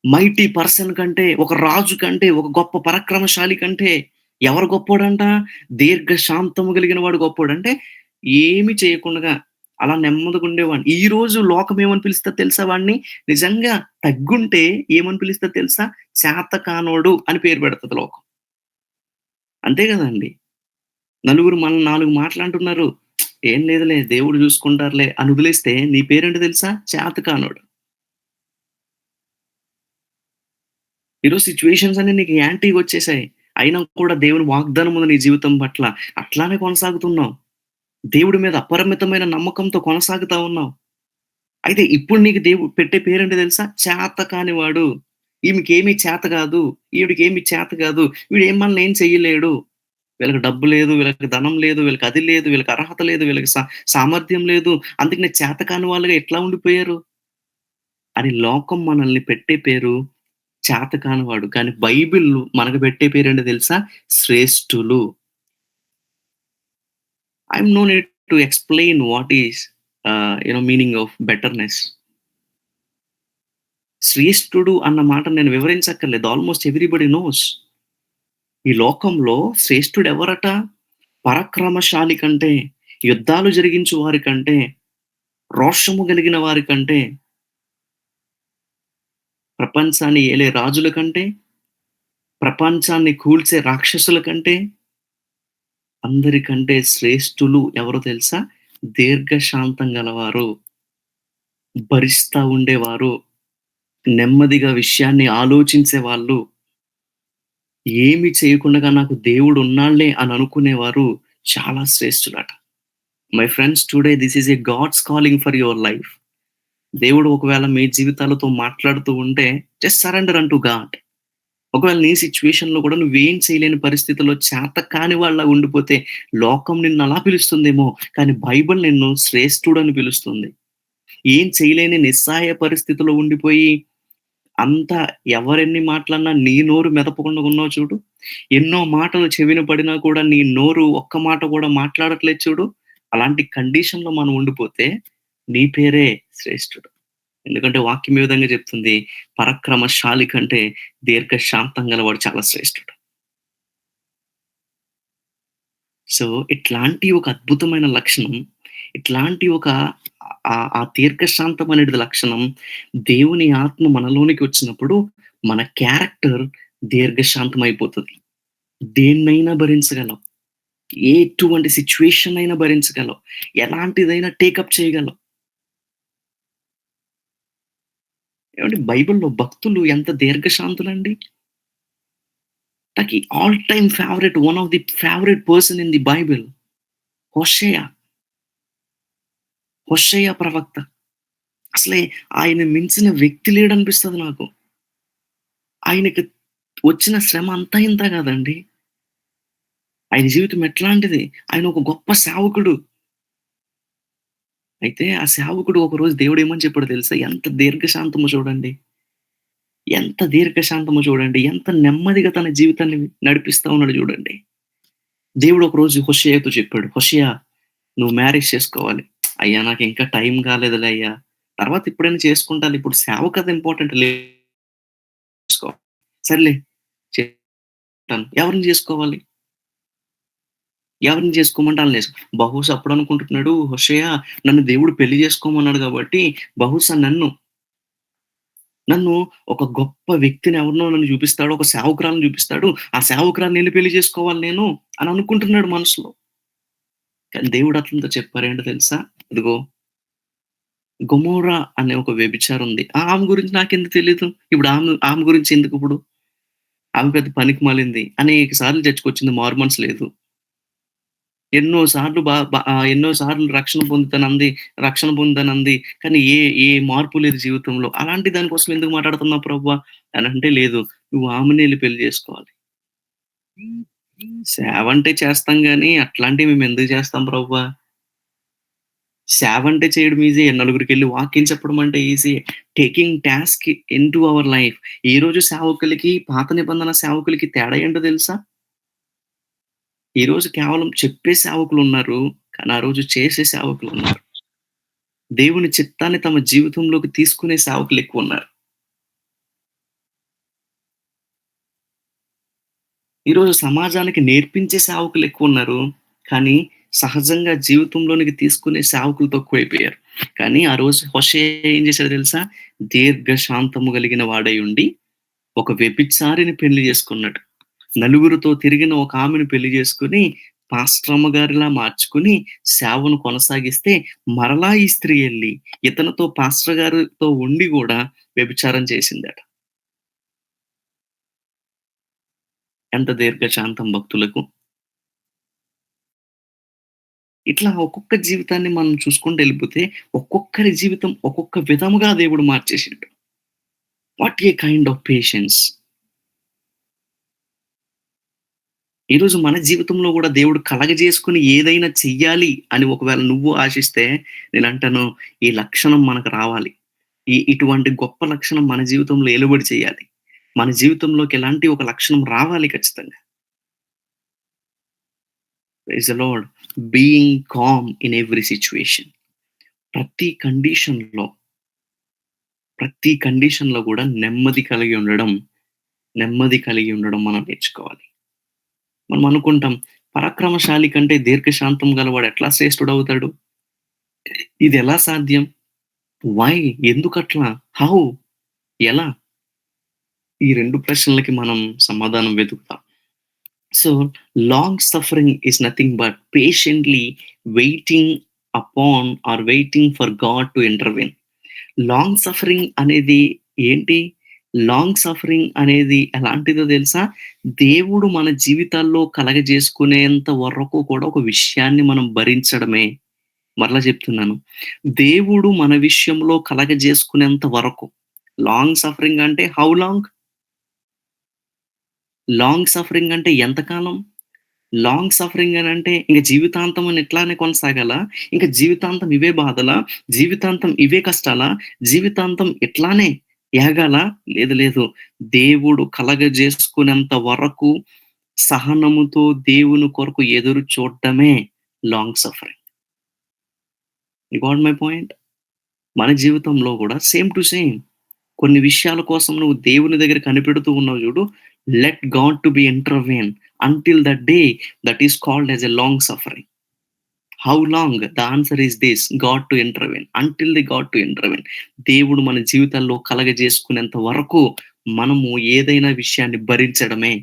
మైటీ పర్సన్ కంటే, ఒక రాజు కంటే, ఒక గొప్ప పరాక్రమశాలి కంటే ఎవరు గొప్పోడంట? దీర్ఘశాంతము కలిగిన వాడు గొప్పోడు. అంటే ఏమి చేయకుండగా అలా నెమ్మదిగుండేవాడిని. ఈరోజు లోకం ఏమని పిలుస్తది తెలుసా వాడిని? నిజంగా తగ్గుంటే ఏమని పిలుస్తది తెలుసా? చేతకానోడు అని పేరు పెడతది లోకం. అంతే గదండీ! నలుగురు మనల్ని 4 మాటలంటున్నారు. ఏం లేదులే దేవుడు జూసుకుంటారులే అని వదిలేస్తే నీ పేరేంటో తెలుసా? చేతకానోడు. ఈరోజు సిట్యుయేషన్స్ అన్నీ నీకు యాంటీగొచ్చేసాయి. అయినా కూడా దేవుని వాగ్దానం ఉంది నీ జీవితం పట్ల. అట్లానే కొనసాగుతున్నావు. దేవుడి మీద అపరిమితమైన నమ్మకంతో కొనసాగుతా ఉన్నావు. అయితే ఇప్పుడు నీకు దేవుడు పెట్టే పేరేంటో తెలుసా? చేతకానివాడు. ఈమెకేమి చేత గాదు. ఈవిడికేమి చేత గాదు. వీడు మనల్ని ఏం చెయ్యలేడు. వీళ్ళకి డబ్బు లేదు, వీళ్ళకి ధనం లేదు, వీళ్ళకి అది లేదు, వీళ్ళకి అర్హత లేదు, వీళ్ళకి సామర్థ్యం లేదు. అందుకనే చేతకాని వాళ్ళుగా ఎట్లా ఉండిపోయారు? అని లోకం మనల్ని పెట్టే పేరు చేతకానివాడు. కానీ బైబిల్ మనకు పెట్టే పేరేంటో తెలుసా? శ్రేష్ఠులు. I am no need to explain what is meaning of betterness. శ్రేష్ఠుడు అన్న మాట నేను వివరించక్కర్లేదు. Almost everybody nose. ఈ లోకంలో శ్రేష్ఠుడెవరట? పరాక్రమశాలి కంటే, యుద్ధాలు జరిగించు వారి కంటే, రోషము కలిగిన వారి కంటే, ప్రపంచాన్ని ఏలే రాజుల కంటే, ప్రపంచాన్ని కూల్చే రాక్షసుల కంటే, అందరికంటే శ్రేష్ఠులు ఎవరో తెలుసా? దీర్ఘశాంతం గలవారు, భరిస్తా ఉండేవారు, నెమ్మదిగా విషయాన్ని ఆలోచించేవాళ్ళు, ఏమి చేయకుండగా నాకు దేవుడున్నాడులే అని అనుకునేవారు చాలా శ్రేష్ఠులట. My friends, today this is a God's calling for your life. దేవుడు ఒకవేళ మీ జీవితాలతో మాట్లాడుతూ ఉంటే జస్ట్ సరెండర్ అంటు గాడ్. ఒకవేళ నీ సిట్యుయేషన్‌లో కూడా నువ్వేం చేయలేని పరిస్థితుల్లో చేతకాని వాళ్ళలాగా ఉండిపోతే లోకం నిన్ను అలా పిలుస్తుందేమో, కానీ బైబిల్ నిన్ను శ్రేష్ఠుడని పిలుస్తుంది. ఏం చేయలేని నిస్సహాయ పరిస్థితిలో ఉండిపోయి అంతా ఎవరెన్ని మాటలన్నా నీ నోరు మెదపకుండా ఉన్నావు చూడు. ఎన్నో మాటలు చెవిన పడినా కూడా నీ నోరు ఒక్క మాట కూడా మాట్లాడట్లేదు చూడు. అలాంటి కండిషన్‌లో మనం ఉండిపోతే నీ పేరే శ్రేష్ఠుడు. ఎందుకంటే వాక్యం ఈ విధంగా చెప్తుంది. పరాక్రమశాలి కంటే దీర్ఘశాంతం గలవాడు చాలా శ్రేష్ఠుడు. సో, ఇట్లాంటి ఒక అద్భుతమైన లక్షణం, ఇట్లాంటి ఒక ఆ దీర్ఘశాంతం అనేది లక్షణం, దేవుని ఆత్మ మనలోనికి వచ్చినప్పుడు మన క్యారెక్టర్ దీర్ఘశాంతం అయిపోతది. దేన్నైనా భరించగలం. ఎటువంటి సిట్యుయేషన్ అయినా భరించగలం. ఎలాంటిదైనా టేకప్ చేయగలం. ఏవండీ, బైబిల్‌లో భక్తులు ఎంత దీర్ఘశాంతులండి. నాకీ all time favourite, one of the favourite person in the Bible హోషేయ. హోషేయ ప్రవక్త. అసలే ఆయన మించిన వ్యక్తి లేడనిపిస్తది నాకు. ఆయనకి వచ్చిన శ్రమ అంతా ఇంతా కాదండి. ఆయన జీవితం ఎట్లాంటిది? ఆయన ఒక గొప్ప సేవకుడు. అయితే ఆ సేవకుడు ఒకరోజు దేవుడేమని చెప్పాడో తెలుసా? ఎంత దీర్ఘశాంతమో చూడండి. ఎంత దీర్ఘశాంతమో చూడండి. ఎంత నెమ్మదిగా తన జీవితాన్ని నడిపిస్తా ఉన్నాడో చూడండి. దేవుడు ఒకరోజు హోషేయతో చెప్పాడు. "హోషేయ, నువ్వు మ్యారేజ్ చేసుకోవాలి." "అయ్యా, నాకింకా టైం కాలేదులే అయ్యా. తర్వాత ఎప్పుడైనా చేసుకుంటాలే. ఇప్పుడు సేవ కదా ఇంపార్టెంట్, చేసుకో." "సర్లే, చేసుకుంటాను." "ఎవరిని చేసుకోవాలి?" ఎవరిని చేసుకోమంటే ఆళ్ళని బహుశా అప్పుడనుకుంటున్నాడు హోషేయ, నన్ను దేవుడు పెళ్లి చేసుకోమన్నాడు కాబట్టి బహుశా నన్ను ఒక గొప్ప వ్యక్తిని ఎవరినో నన్ను చూపిస్తాడు. ఒక సేవకురాలిని చూపిస్తాడు. ఆ సేవకురాలిని ఎళ్లి పెళ్లి చేసుకోవాలి నేను అని అనుకుంటున్నాడు మనసులో. కానీ దేవుడు అతనితో చెప్పారేంటో తెలుసా? ఇదిగో, గొమోరా అనే ఒక వ్యభిచారి ఉంది. ఆమె గురించి నాకెందుకు తెలీదు? ఇప్పుడు ఆమె ఆమె గురించి ఎందుకిప్పుడు? ఆమె పెద్ద పనికిమాలింది. అనేక సార్లు చర్చ్‌కొచ్చింది, మారుమనసు లేదు. ఎన్నో సార్లు ఎన్నో సార్లు రక్షణ పొందుతానంది. కానీ ఏ మార్పు లేదు జీవితంలో. అలాంటి దాని కోసం ఎందుకు మాట్లాడుతున్నావు ప్రభువా? అనంటే, లేదు, నువ్వు ఆమెనే ఎళ్లి పెళ్లి చేసుకోవాలి. సేవంటే చేస్తాం గానీ, అట్లాంటివి మేమెందుకు చేస్తాం ప్రభువా? సేవంటే చేయడం ఈజీయే. నలుగురికెళ్లి వాక్యం చెప్పడం అంటే ఈజీయే. Taking task into our life. ఈరోజు సేవకులకి, పాత నిబంధన సేవకులకి తేడా ఏంటో తెలుసా? ఈరోజు కేవలం చెప్పే సేవకులున్నారు. కానీ ఆ రోజు చేసే సేవకులున్నారు. దేవుని చిత్తాన్ని తమ జీవితంలోకి తీసుకునే సేవకులెక్కువున్నారు. ఈరోజు సమాజానికి నేర్పించే సేవకులెక్కువున్నారు. కానీ సహజంగా జీవితంలోనికి తీసుకునే సేవకులు తక్కువైపోయారు. కానీ ఆ రోజు హోషేయ ఏం చేశాడో తెలుసా? దీర్ఘశాంతము కలిగిన వాడై ఉండి, ఒక వ్యభిచారిని పెళ్లి చేసుకున్నాడు. నలుగురితో తిరిగిన ఒక ఆమెను పెళ్లి చేసుకొని, పాస్టరమ్మ గారిలా మార్చుకొని, సేవను కొనసాగిస్తే, మరలా ఈ స్త్రీ ఎళ్లి, ఇతనితో పాస్టర్ గారితో ఉండి గూడా వ్యభిచారం చేసిందట. ఎంత దీర్ఘశాంతం భక్తులకు. ఇట్లా ఒక్కొక్క జీవితాన్ని మనం చూసుకుంటూ ఎళ్ళిపోతే, ఒక్కొక్కరి జీవితం ఒక్కొక్క విధముగా దేవుడు మార్చేసిండు. What a kind of patience! ఈరోజు మన జీవితంలో గూడా దేవుడు కలగజేసుకొని ఏదైనా చెయ్యాలి అని ఒకవేళ నువ్వు ఆశిస్తే, నేనంటాను, ఈ లక్షణం మనకు రావాలి. ఇటువంటి గొప్ప లక్షణం మన జీవితంలో ఏలుబడి చేయాలి. మన జీవితంలోకి ఎలాంటి ఒక లక్షణం రావాలి ఖచ్చితంగా. Praise the Lord. Being calm in every situation. ప్రతి కండిషన్‌లో, ప్రతి కండిషన్‌లో గూడా నెమ్మది కలిగి ఉండడం మనం నేర్చుకోవాలి. మనం అనుకుంటాం, పరాక్రమశాలి కంటే దీర్ఘశాంతం గలవాడు ఎట్లా శ్రేష్ఠుడవుతాడు? ఇదెలా సాధ్యం? వై? ఎందుకట్లా? హౌ? ఎలా? ఈ 2 ప్రశ్నలకి మనం సమాధానం వెతుకుతాం. So, long suffering is nothing but patiently waiting upon or waiting for God to intervene. Long suffering అనేది ఏంటి? లాంగ్ సఫరింగ్ అనేది ఎలాంటిదో తెలుసా? దేవుడు మన జీవితాల్లో కలగజేసుకునేంత వరకు కూడా ఒక విషయాన్ని మనం భరించడమే. మరలా చెప్తున్నాను. దేవుడు మన విషయంలో కలగజేసుకునేంత వరకు. లాంగ్ సఫరింగ్ అంటే హౌ లాంగ్? లాంగ్ సఫరింగ్ అంటే ఎంత కాలం? లాంగ్ సఫరింగ్ అనంటే ఇంక జీవితాంతం అని ఇట్లానే కొనసాగాలా? ఇంక జీవితాంతం ఇవే బాధలా? జీవితాంతం ఇవే కష్టాలా? జీవితాంతం ఇట్లానే ఏగాలా? లేదు లేదు. దేవుడు కలగజేసుకునేంత వరకు సహనముతో దేవుని కొరకు ఎదురు చూడడమే long suffering. You got my point? మన జీవితంలో గూడా సేమ్ టు సేమ్. కొన్ని విషయాల కోసం నువ్వు దేవుని దగ్గర కనిపెడుతూ ఉన్నావు జూడు. Let God to be intervene until the day that is called as a long suffering. How long? The answer is this God to intervene. Until the God to intervene. దేవుడు మన జీవితాల్లో కలగజేసుకునేంత వరకు మనము ఏదైనా విషయాన్ని భరించడమే.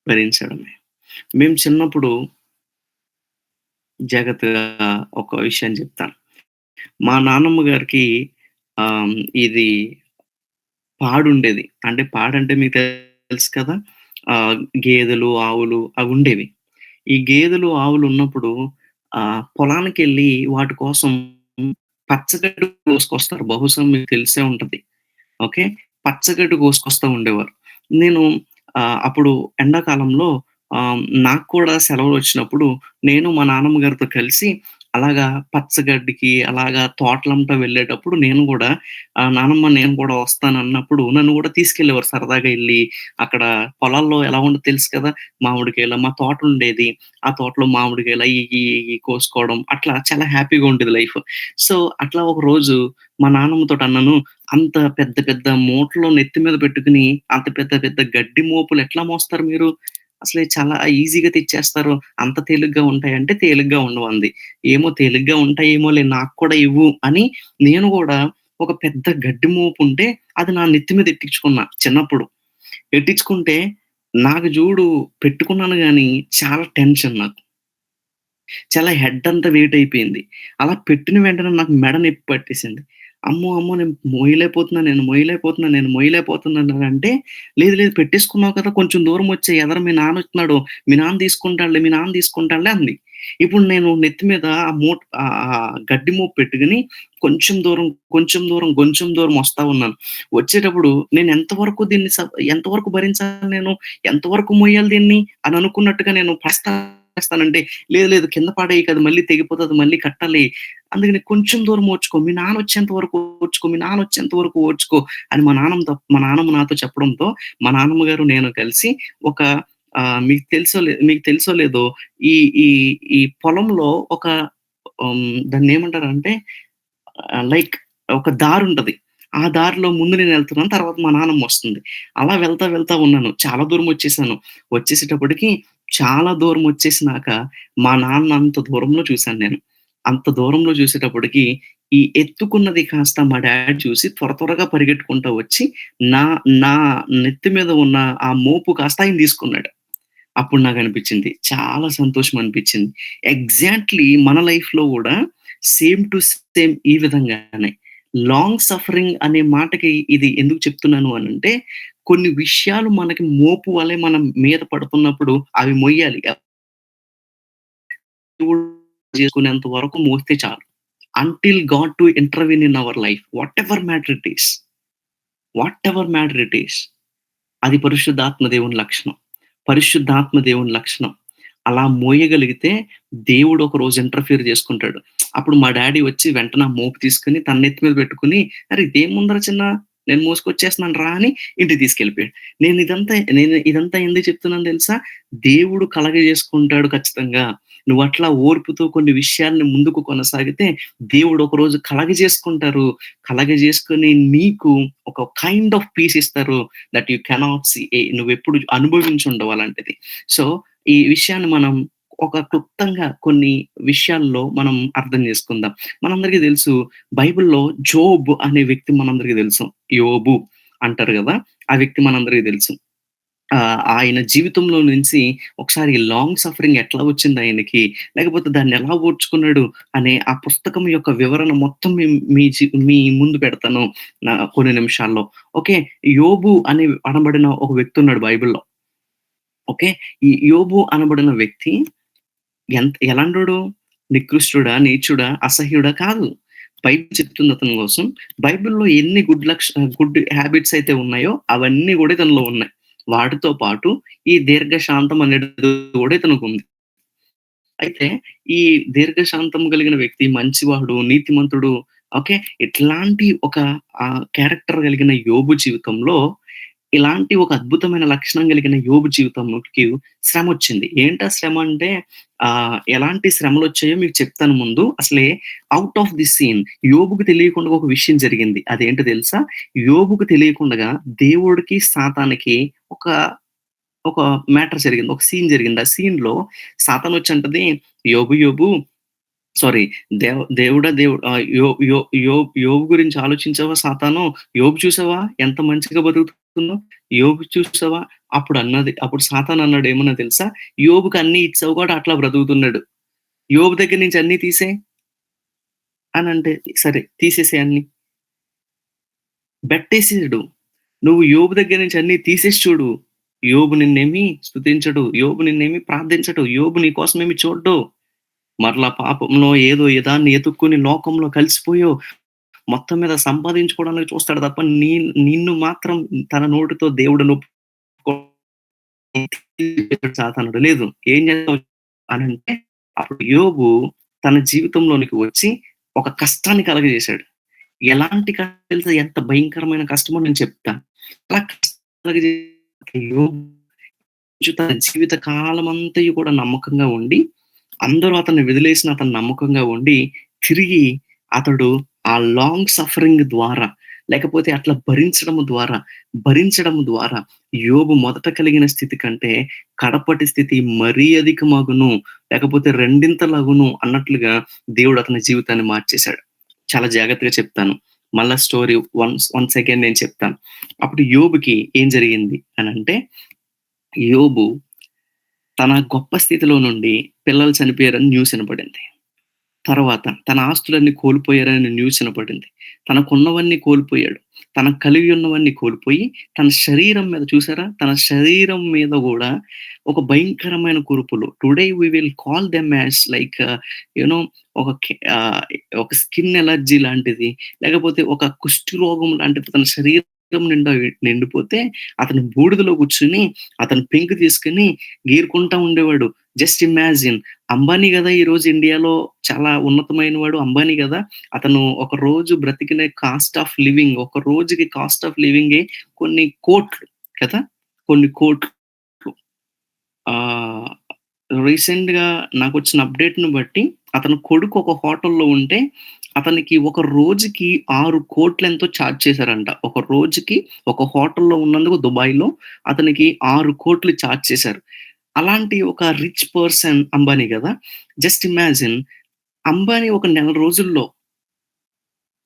భరించడమే. మేము చిన్నప్పుడు జాగ్రత్తగా ఒక విషయం చెప్తాను. మా నాన్నమ్మ గారికి ఆహ్, ఇది పాడుండేది. అంటే పాడంటే మీకు తెలుసు కదా! గేదెలు, ఆవులు అవుండేవి. ఈ గేదెలు, ఆవులున్నప్పుడు పొలానికెళ్ళి వాటి కోసం పచ్చగడ్డి కోసుకొస్తారు. బహుశా మీకు తెలిసే ఉంటది. ఓకే. పచ్చగడ్డి కోసుకొస్తా ఉండేవారు. నేను అప్పుడు ఎండాకాలంలో నాకు కూడా సెలవులొచ్చినప్పుడు నేను మా నాన్నమ్మ గారితో కలిసి అలాగా పచ్చగడ్డికి అలాగా తోటలంటా వెళ్ళేటప్పుడు నేను గూడా నానమ్మ నేను కూడా వస్తానన్నప్పుడు నన్ను గూడా తీసుకెళ్ళేవారు సరదాగా ఎళ్లి అక్కడ పొలాల్లో ఎలా ఉంటదో తెలుసు కదా! మామిడికాయలు మా తోటుండేది. ఆ తోటలో మామిడికాయలు అయి ఇయి ఇయి కోసుకోవడం అట్లా చాలా హ్యాపీగా ఉండేది లైఫ్. సో, అట్లా ఒకరోజు మా నాన్నమ్మతోటన్నాను అంత పెద్ద పెద్ద మూటలు నెత్తి మీద పెట్టుకొని, అంత పెద్ద పెద్ద గడ్డి మోపులు ఎట్లా మోస్తారు మీరు? అసలు చాలా ఈజీగా తెచ్చేస్తారు. అంత తేలిగ్గా ఉంటాయంటే తేలిగ్గా ఉండవంది. ఏమో తేలిగ్గా ఉంటాయేమోలే నాకు కూడా ఇవ్వు అని నేను గూడా ఒక పెద్ద గడ్డి మోపుంటే అది నా నెత్తి మీద ఎక్కించుకున్నా చిన్నప్పుడు. ఎట్టించుకుంటే నాకు జూడు పెట్టుకున్నాను గానీ చాలా టెన్షన్ నాకు. చాలా హెడ్ అంతా వెయిట్ అయిపోయింది. అలా పెట్టిన వెంటనే నాకు మెడ నొప్పి పట్టేసింది. అమ్మో! అమ్మో! నేను మోయలేకపోతున్నాను, నేను మోయలేకపోతున్నాను, నేను మోయలేకపోతున్నానంటే, లేదు లేదు పెట్టేసుకున్నావు కదా! కొంచెం దూరం వచ్చేయి ఎదర మీ నాన్నొస్తున్నాడు. మీ నాన్న తీసుకుంటాడులే, మీ నాన్న తీసుకుంటాడులే అంది. ఇప్పుడు నేను నెత్తి మీద గడ్డి మోపు పెట్టుకొని కొంచెం దూరం, కొంచెం దూరం, కొంచెం దూరం వస్తా ఉన్నాను. వచ్చేటప్పుడు నేను ఎంతవరకు భరించాలి నేను? ఎంతవరకు మోయాలి దీన్ని? అని అనుకున్నట్టుగా నేను చేస్తానంటే, లేదు లేదు కింద పడేయకు అది మళ్ళీ తెగిపోతది. మళ్ళీ కట్టాలి. అందుకని కొంచెం దూరం ఓర్చుకో. మీ నాన్నొచ్చేంత వరకు ఓర్చుకో. మీ నాన్నొచ్చేంత వరకు ఓర్చుకో అని మా నాన్నమ్మ నాతో చెప్పడంతో, మా నాన్నమ్మ గారు నేను కలిసి ఒక మీకు తెలుసో లేదో ఈ ఈ ఈ పొలంలో ఒక దాన్నేమంటారంటే లైక్ ఒక దారుంటది. ఆ దారిలో ముందు నేనెళ్తున్నాను. తర్వాత మా నాన్నమ్మొస్తుంది. అలా వెళ్తా, వెళ్తా ఉన్నాను. చాలా దూరమొచ్చేసాను. వచ్చేసేటప్పటికి చాలా దూరమొచ్చేసినాక మా నాన్న అంత దూరంలో చూసాను నేను. అంత దూరంలో చూసేటప్పటికి ఈ ఎత్తుకున్నది కాస్త మా డ్యాడీ చూసి త్వరగా పరిగెట్టుకుంటా వచ్చి నా నా నెత్తి మీద ఉన్న ఆ మోపు కాస్త ఆయన తీసుకున్నాడు. అప్పుడు నాకనిపించింది. చాలా సంతోషం అనిపించింది. ఎగ్జాక్ట్‌లీ మన లైఫ్‌లో గూడా సేమ్ టు సేమ్ ఈ విధంగానే. లాంగ్ సఫరింగ్ అనే మాటకి ఇది ఎందుకు చెప్తున్నాను అనంటే, కొన్ని విషయాలు మనకి మోపు వలె మనం మీద పడుతున్నప్పుడు అవి మొయ్యాలి. చేసుకునేంత వరకు మోస్తే చాలు. Until God to intervene in our life. Whatever matter it is. Whatever matter it is. అది పరిశుద్ధాత్మ దేవుని లక్షణం. పరిశుద్ధాత్మ దేవుని లక్షణం. అలా మోయగలిగితే దేవుడు ఒకరోజు ఇంటర్ఫియర్ చేసుకుంటాడు. అప్పుడు మా డ్యాడీ వచ్చి వెంటనే ఆ మోపు తీసుకొని తన నెత్తి మీద పెట్టుకొని, "అరె! ఇదేముందిరా చిన్నా నేను మోసుకొచ్చేస్తున్నాను రా" అని ఇంటికి తీసుకెళ్ళిపోయాడు. నేను ఇదంతా ఎందుకు చెప్తున్నానో తెలుసా? దేవుడు కలగజేసుకుంటాడు ఖచ్చితంగా. నువ్వట్లా ఓర్పుతో కొన్ని విషయాల్ని ముందుకు కొనసాగితే దేవుడు ఒకరోజు కలగజేసుకుంటారు. కలగజేసుకొని నీకు ఒక కైండ్ ఆఫ్ పీస్ ఇస్తారు. That you cannot see. నువ్వెప్పుడు అనుభవించుండవు అలాంటిది. సో, ఈ విషయాన్ని మనం ఒక క్లుప్తంగా కొన్ని విషయాల్లో మనం అర్థం చేసుకుందాం. మనందరికీ తెలుసు బైబిల్‌లో జోబ్ అనే వ్యక్తి మనందరికీ తెలుసు. యోబు అంటారు గదా! ఆ వ్యక్తి మనందరికీ తెలుసు. ఆయన జీవితంలో నుంచి ఒకసారి లాంగ్ సఫరింగ్ ఎట్లా వచ్చిందాయనకి, లేకపోతే దాన్నెలా ఓర్చుకున్నాడు అనే ఆ పుస్తకం యొక్క వివరణ మొత్తం మీ ముందు పెడతాను కొన్ని నిమిషాల్లో. ఓకే. యోబు అని అనబడిన ఒక వ్యక్తి ఉన్నాడు బైబిల్‌లో. ఓకే. ఈ యోబు అనబడిన వ్యక్తి ఎలాంటోడు? నికృష్టుడా? నీచుడా? అసహ్యుడా? కాదు. బైబిల్ చెప్తుంది అతని కోసం. బైబిల్‌లో ఎన్ని గుడ్ హాబిట్స్ అయితే ఉన్నాయో అవన్నీ గూడా ఇతనిలో ఉన్నాయి. వాటితో పాటు ఈ దీర్ఘశాంతం అనేది గూడా ఇతనికుంది. అయితే ఈ దీర్ఘశాంతం కలిగిన వ్యక్తి మంచివాడు, నీతిమంతుడు. ఓకే. ఇట్లాంటి ఒక క్యారెక్టర్ కలిగిన యోబు జీవితంలో ఇలాంటి ఒక అద్భుతమైన లక్షణం కలిగిన యోబు జీవితంకి శ్రమొచ్చింది. ఏంటా శ్రమ అంటే ఎలాంటి శ్రమలొచ్చాయో మీకు చెప్తాను ముందు. అసలే ఔట్ ఆఫ్ ది సీన్ యోబుకి తెలియకుండా ఒక విషయం జరిగింది. అదేంటో తెలుసా? యోబుకి తెలియకుండగా దేవుడికి, సాతానుకి ఒక ఒక మ్యాటర్ జరిగింది. ఒక సీన్ జరిగింది. ఆ సీన్‌లో సాతానొచ్చి అంటది, "యోబు, యోబు సారీ దేవుడా యో యో యో యోబు గురించి ఆలోచించావా సాతాను? యోబు చూసావా ఎంత మంచిగా బతుకుతుందో? యోబు చూసావా?" అప్పుడు సాతాను అన్నాడు ఏమన్నా తెలుసా? "యోబుకి అన్నీ ఇచ్చావు కాబట్టి అట్లా బ్రతుకుతున్నాడు. యోబు దగ్గర నుంచి అన్నీ తీసేయి" అనంటే, "సరే తీసేసేయి అన్నీ." బెట్టేసేసాడు. "నువ్వు యోబు దగ్గర నుంచి అన్నీ తీసేసి చూడు. యోబు నిన్నేమి స్తుతించడు. యోబు నిన్నేమి ప్రార్థించడు. యోబు నీ కోసమేమి చూడ్డు. మరలా పాపంలో ఏదో దాన్ని ఎతుక్కొని లోకంలో కలిసిపోయావు. మొత్తం మీద సంపాదించుకోవడానికి చూస్తాడు తప్ప నిన్ను మాత్రం తన నోటితో దేవుడని సాతానుడు. లేదు. ఏం చేస్తావు అనంటే అప్పుడు యోబు తన జీవితంలోనికి వచ్చి ఒక కష్టాన్ని కలగజేశాడు. ఎలాంటి కష్టం తెలుసా? ఎంత భయంకరమైన కష్టమో నేను చెప్తా. అలా కష్టం కలగజేసిన యోబు తన జీవిత కాలమంతయు కూడా నమ్మకంగా ఉండి అందరూ అతన్ని వదిలేసినా అతను నమ్మకంగా ఉండి, తిరిగి అతడు ఆ లాంగ్ సఫరింగ్ ద్వారా, లేకపోతే అట్లా భరించడం ద్వారా యోబు మొదట కలిగిన స్థితి కంటే కడపటి స్థితి మరీ అధికమగును, లేకపోతే రెండింతలగును అన్నట్లుగా దేవుడు అతని జీవితాన్ని మార్చేశాడు. చాలా జాగ్రత్తగా చెప్తాను. మళ్ళా స్టోరీ వన్స్ అగైన్ నేను చెప్తాను. అప్పుడు యోబుకి ఏం జరిగింది అనంటే, యోబు తన గొప్ప స్థితిలో నుండి పిల్లలు చనిపోయారని న్యూస్ ఇనపడింది. తర్వాత తన ఆస్తులన్నీ కోల్పోయారని న్యూస్ ఇనపడింది. తనకున్నవన్నీ కోల్పోయాడు. తనకు కలిగి ఉన్నవన్నీ కోల్పోయి, తన శరీరం మీద చూసారా? తన శరీరం మీద గూడా ఒక భయంకరమైన కురుపులు. Today we will call them as like you know ఒక ఒక స్కిన్ అలర్జీ లాంటిది, లేకపోతే ఒక కుష్టు రోగం లాంటిది తన శరీరం నిండా నిండిపోతే, అతను బూడిదలో కూర్చొని, అతను పెంకు తీసుకొని గీరుకుంటా ఉండేవాడు. జస్ట్ ఇమాజిన్ అంబానీ గదా! ఈరోజు ఇండియాలో చాలా ఉన్నతమైన వాడు అంబానీ గదా! అతను ఒక రోజు బ్రతికిన కాస్ట్ ఆఫ్ లివింగ్ ఒక రోజుకి కాస్ట్ ఆఫ్ లివింగే కొన్ని కోట్లు కదా! కొన్ని కోట్లు. ఆహ్, రీసెంట్‌గా నాకొచ్చిన అప్‌డేట్‌ని బట్టి అతని కొడుకు ఒక హోటల్‌లో ఉంటే అతనికి ఒక రోజుకి 6,00,00,000 ఎంతో చార్జ్ చేశారంట. ఒక రోజుకి ఒక హోటల్‌లో ఉన్నందుకు దుబాయ్‌లో అతనికి 6,00,00,000 చార్జ్ చేశారు. అలాంటి ఒక రిచ్ పర్సన్ అంబానీ గదా! జస్ట్ ఇమాజిన్ అంబానీ ఒక నెల రోజుల్లో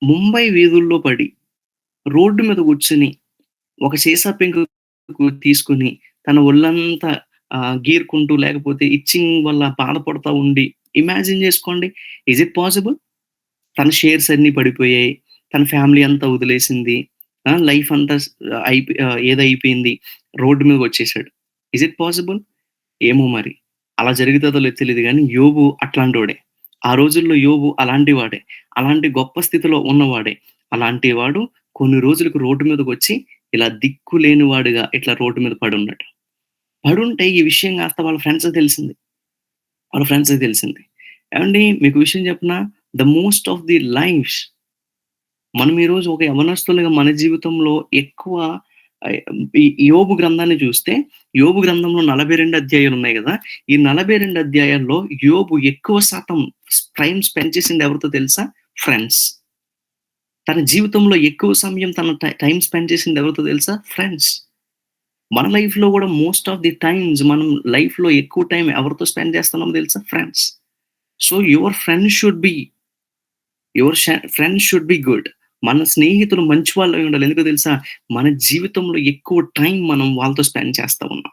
ముంబై వీధుల్లో పడి, రోడ్డు మీద కూర్చొని, ఒక సీసా పెంకు తీసుకొని, తన ఒళ్ళంతా గీరుకుంటూ లేకపోతే ఇచ్చింగ్ వల్ల బాధపడతా ఉండి, ఇమాజిన్ జేసుకోండి. Is it possible? తన షేర్స్ అన్నీ పడిపోయాయి. తన ఫ్యామిలీ అంతా వదిలేసింది. లైఫ్ అంతా ఏదైపోయింది. రోడ్డు మీదకొచ్చేసాడు. Is it possible? ఏమో మరి. అలా జరుగుతదో లేదో తెలీదు గానీ, యోబు అట్లాంటోడే. ఆ రోజుల్లో యోబు అలాంటి వాడే. అలాంటి గొప్ప స్థితిలో ఉన్నవాడే. అలాంటి వాడు కొన్ని రోజులకు రోడ్డు మీదకొచ్చి, ఇలా దిక్కు లేనివాడుగా ఇట్లా రోడ్డు మీద పడున్నాడు. పడుంటే ఈ విషయం కాస్త వాళ్ళ ఫ్రెండ్స్‌కి తెలిసింది. వాళ్ళ ఫ్రెండ్స్‌కి తెలిసింది. ఏవండీ మీకు విషయం చెప్పనా? The most of the lifes మనం ఈరోజు ఒక యవ్వనస్తులుగా మన జీవితంలో ఎక్కువ ఆహ్, ఈ యోబు గ్రంథాన్ని చూస్తే, యోబు గ్రంథంలో 42 అధ్యాయాలున్నాయి గదా! ఈ 42 అధ్యాయాల్లో యోబు ఎక్కువ శాతం టైమ్ స్పెండ్ చేసింది ఎవరితో తెలుసా? ఫ్రెండ్స్. తన జీవితంలో ఎక్కువ సమయం తన టైమ్ స్పెండ్ చేసింది ఎవరితో తెలుసా? ఫ్రెండ్స్. మన లైఫ్‌లో గూడా మోస్ట్ ఆఫ్ ది టైమ్స్ మనం లైఫ్‌లో ఎక్కువ టైం ఎవరితో స్పెండ్ చేస్తున్నామో తెలుసా? Friends. So, friends should be good. మన స్నేహితులు మంచి వాళ్ళై ఉండాలి. ఎందుకో తెలుసా? మన జీవితంలో ఎక్కువ టైం మనం వాళ్ళతో స్పెండ్ చేస్తా ఉన్నాం.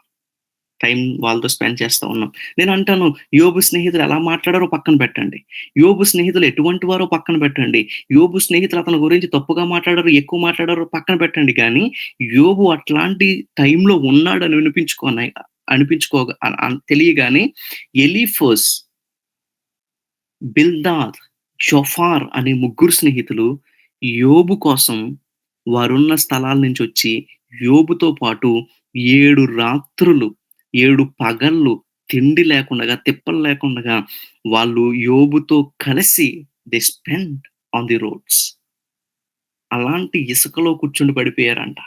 వాళ్ళతో స్పెండ్ చేస్తా ఉన్నాం. నేనంటాను, యోబు స్నేహితులు ఎలా మాట్లాడారో పక్కన పెట్టండి. యోబు స్నేహితులు ఎటువంటి వారో పక్కన పెట్టండి. యోబు స్నేహితులు అతని గురించి తప్పుగా మాట్లాడారో, ఎక్కువ మాట్లాడారో పక్కన పెట్టండి గానీ, యోబు అట్లాంటి టైంలో ఉన్నాడని అనిపించుకోగా తెలియగానే ఎలీఫస్, బిల్దాద్, జొఫార్ అనే ముగ్గురు స్నేహితులు యోబు కోసం వారున్న స్థలాల నుంచొచ్చి యోబుతో పాటు 7 రాత్రులు, 7 పగళ్ళు తిండి లేకుండగా, తిప్పలు లేకుండగా వాళ్ళు యోబుతో కలిసి they spend on the roads. అలాంటి ఇసుకలో కూర్చొని పడిపోయారంట.